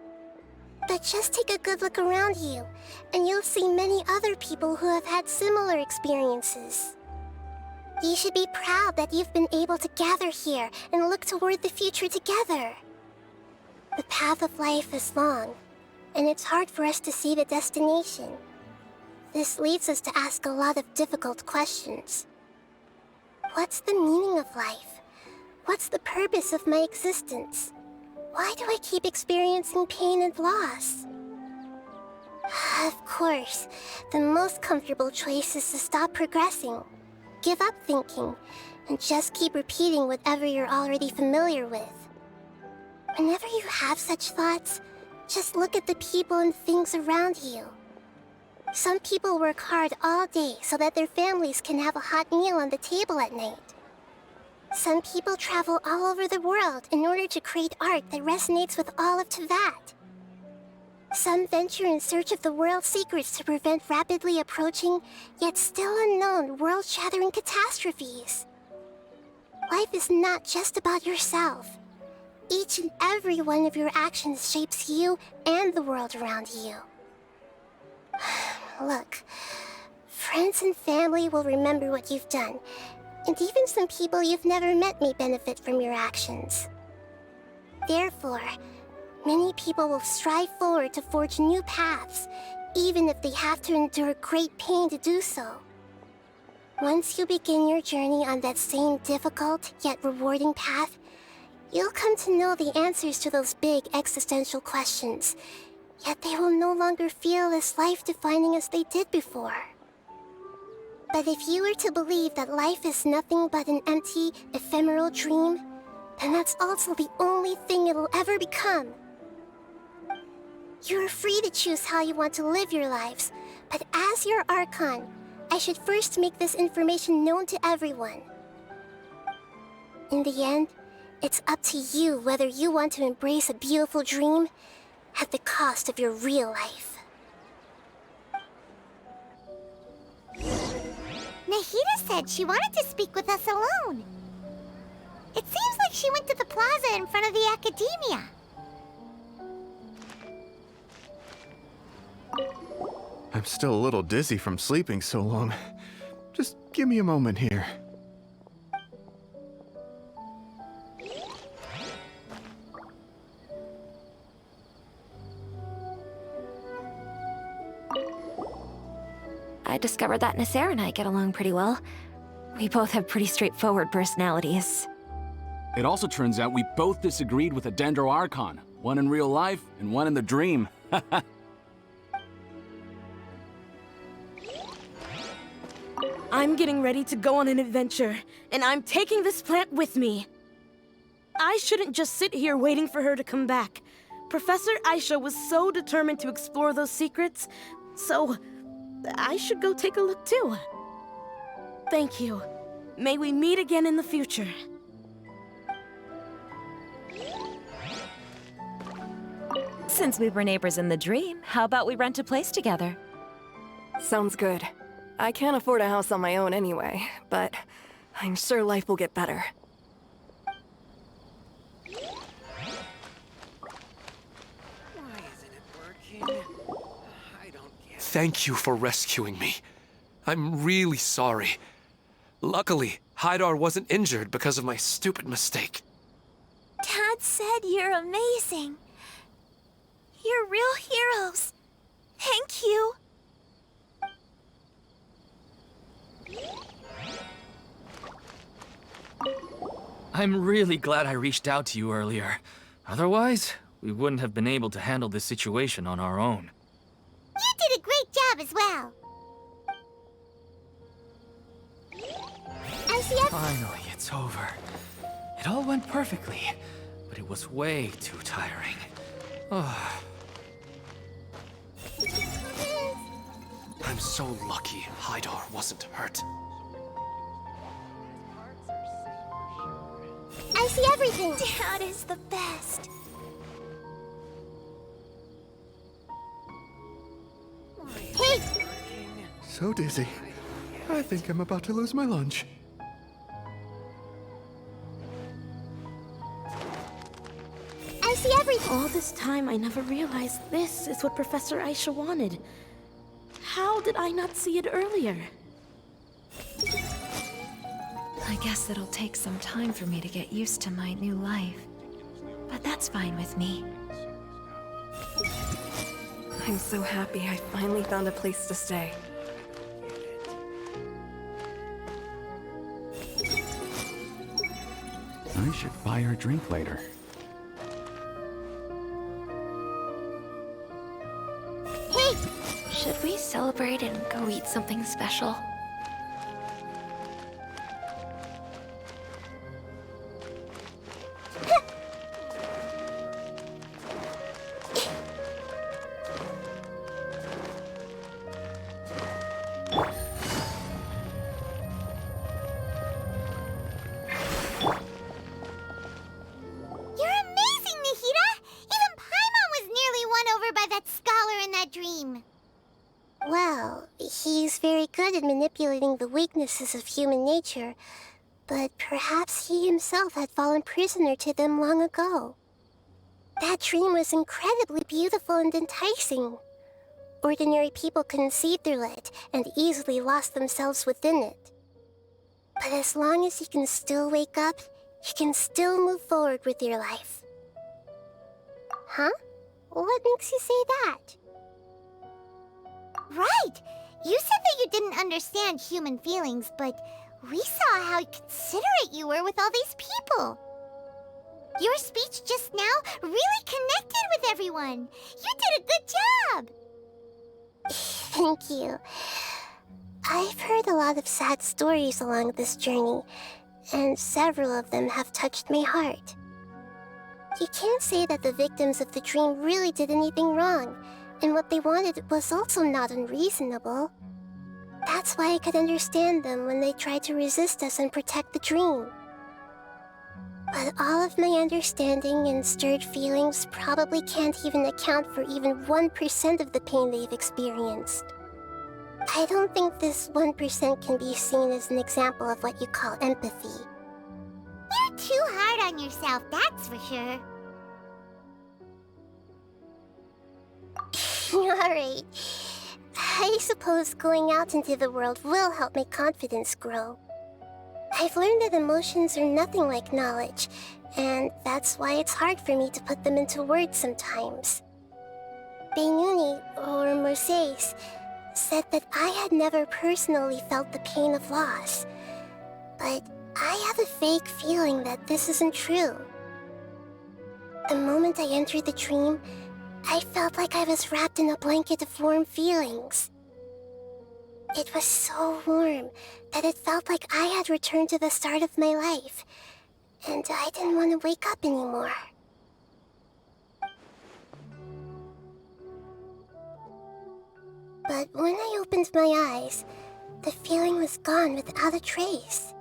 But just take a good look around you, and you'll see many other people who have had similar experiences. You should be proud that you've been able to gather here and look toward the future together. The path of life is long, and it's hard for us to see the destination. This leads us to ask a lot of difficult questions. What's the meaning of life? What's the purpose of my existence? Why do I keep experiencing pain and loss? Of course, the most comfortable choice is to stop progressing. Give up thinking, and just keep repeating whatever you're already familiar with. Whenever you have such thoughts, just look at the people and things around you. Some people work hard all day so that their families can have a hot meal on the table at night. Some people travel all over the world in order to create art that resonates with all of Teyvat. Some venture in search of the world's secrets to prevent rapidly approaching, yet still unknown, world-shattering catastrophes. Life is not just about yourself. Each and every one of your actions shapes you and the world around you. Look, friends and family will remember what you've done, and even some people you've never met may benefit from your actions. Therefore, many people will strive forward to forge new paths, even if they have to endure great pain to do so. Once you begin your journey on that same difficult yet rewarding path, you'll come to know the answers to those big existential questions, yet they will no longer feel as life-defining as they did before. But if you were to believe that life is nothing but an empty, ephemeral dream, then that's also the only thing it'll ever become. You're free to choose how you want to live your lives, but as your Archon, I should first make this information known to everyone. In the end, it's up to you whether you want to embrace a beautiful dream at the cost of your real life. Nahida said she wanted to speak with us alone. It seems like she went to the plaza in front of the academia. I'm still a little dizzy from sleeping so long. Just give me a moment here. I discovered that Nasser and I get along pretty well. We both have pretty straightforward personalities. It also turns out we both disagreed with a Dendro Archon. One in real life, and one in the dream. I'm getting ready to go on an adventure, and I'm taking this plant with me. I shouldn't just sit here waiting for her to come back. Professor Aisha was so determined to explore those secrets, so I should go take a look too. Thank you. May we meet again in the future. Since we were neighbors in the dream, how about we rent a place together? Sounds good. I can't afford a house on my own anyway, but I'm sure life will get better. Thank you for rescuing me. I'm really sorry. Luckily, Haidar wasn't injured because of my stupid mistake. Dad said you're amazing. You're real heroes. Thank you. I'm really glad I reached out to you earlier. Otherwise, we wouldn't have been able to handle this situation on our own. You did a great job as well. Finally, it's over. It all went perfectly, but it was way too tiring. I'm so lucky Haidar wasn't hurt. I see everything. Dad is the best. Hey! So dizzy. I think I'm about to lose my lunch. I see everything. All this time, I never realized this is what Professor Aisha wanted. How did I not see it earlier? I guess it'll take some time for me to get used to my new life. But that's fine with me. I'm so happy I finally found a place to stay. I should buy her a drink later. Hey! Should we celebrate and go eat something special? Well, he's very good at manipulating the weaknesses of human nature, but perhaps he himself had fallen prisoner to them long ago. That dream was incredibly beautiful and enticing. Ordinary people couldn't see through it and easily lost themselves within it. But as long as you can still wake up, you can still move forward with your life. Huh? What makes you say that? Right! You said that you didn't understand human feelings, but we saw how considerate you were with all these people. Your speech just now really connected with everyone. You did a good job! Thank you. I've heard a lot of sad stories along this journey, and several of them have touched my heart. You can't say that the victims of the dream really did anything wrong, and what they wanted was also not unreasonable. That's why I could understand them when they tried to resist us and protect the dream. But all of my understanding and stirred feelings probably can't even account for even 1% of the pain they've experienced. I don't think this 1% can be seen as an example of what you call empathy. You're too hard on yourself, that's for sure. Alright. I suppose going out into the world will help my confidence grow. I've learned that emotions are nothing like knowledge, and that's why it's hard for me to put them into words sometimes. Benuni, or Oromasdis, said that I had never personally felt the pain of loss, but I have a vague feeling that this isn't true. The moment I entered the dream, I felt like I was wrapped in a blanket of warm feelings. It was so warm that it felt like I had returned to the start of my life, and I didn't want to wake up anymore. But when I opened my eyes, the feeling was gone without a trace.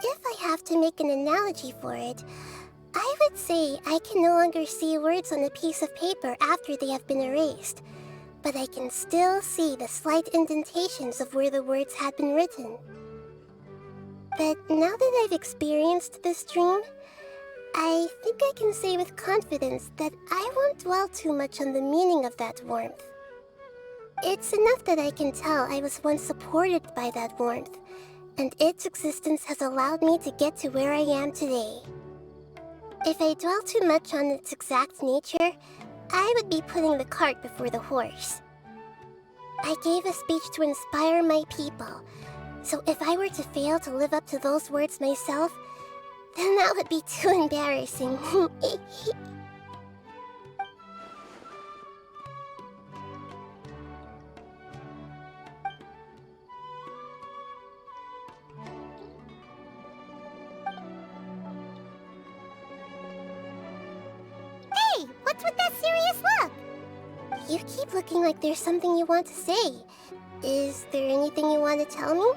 If I have to make an analogy for it, I would say I can no longer see words on a piece of paper after they have been erased, but I can still see the slight indentations of where the words had been written. But now that I've experienced this dream, I think I can say with confidence that I won't dwell too much on the meaning of that warmth. It's enough that I can tell I was once supported by that warmth, and its existence has allowed me to get to where I am today. If I dwell too much on its exact nature, I would be putting the cart before the horse. I gave a speech to inspire my people, so if I were to fail to live up to those words myself, then that would be too embarrassing. Hey, what's with that serious look? You keep looking like there's something you want to say. Is there anything you want to tell me?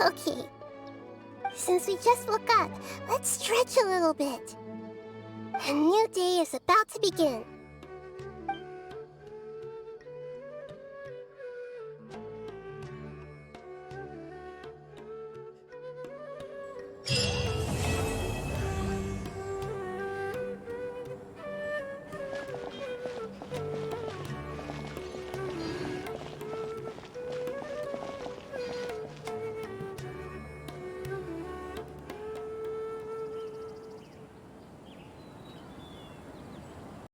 Okay. Since we just woke up, let's stretch a little bit. A new day is about to begin.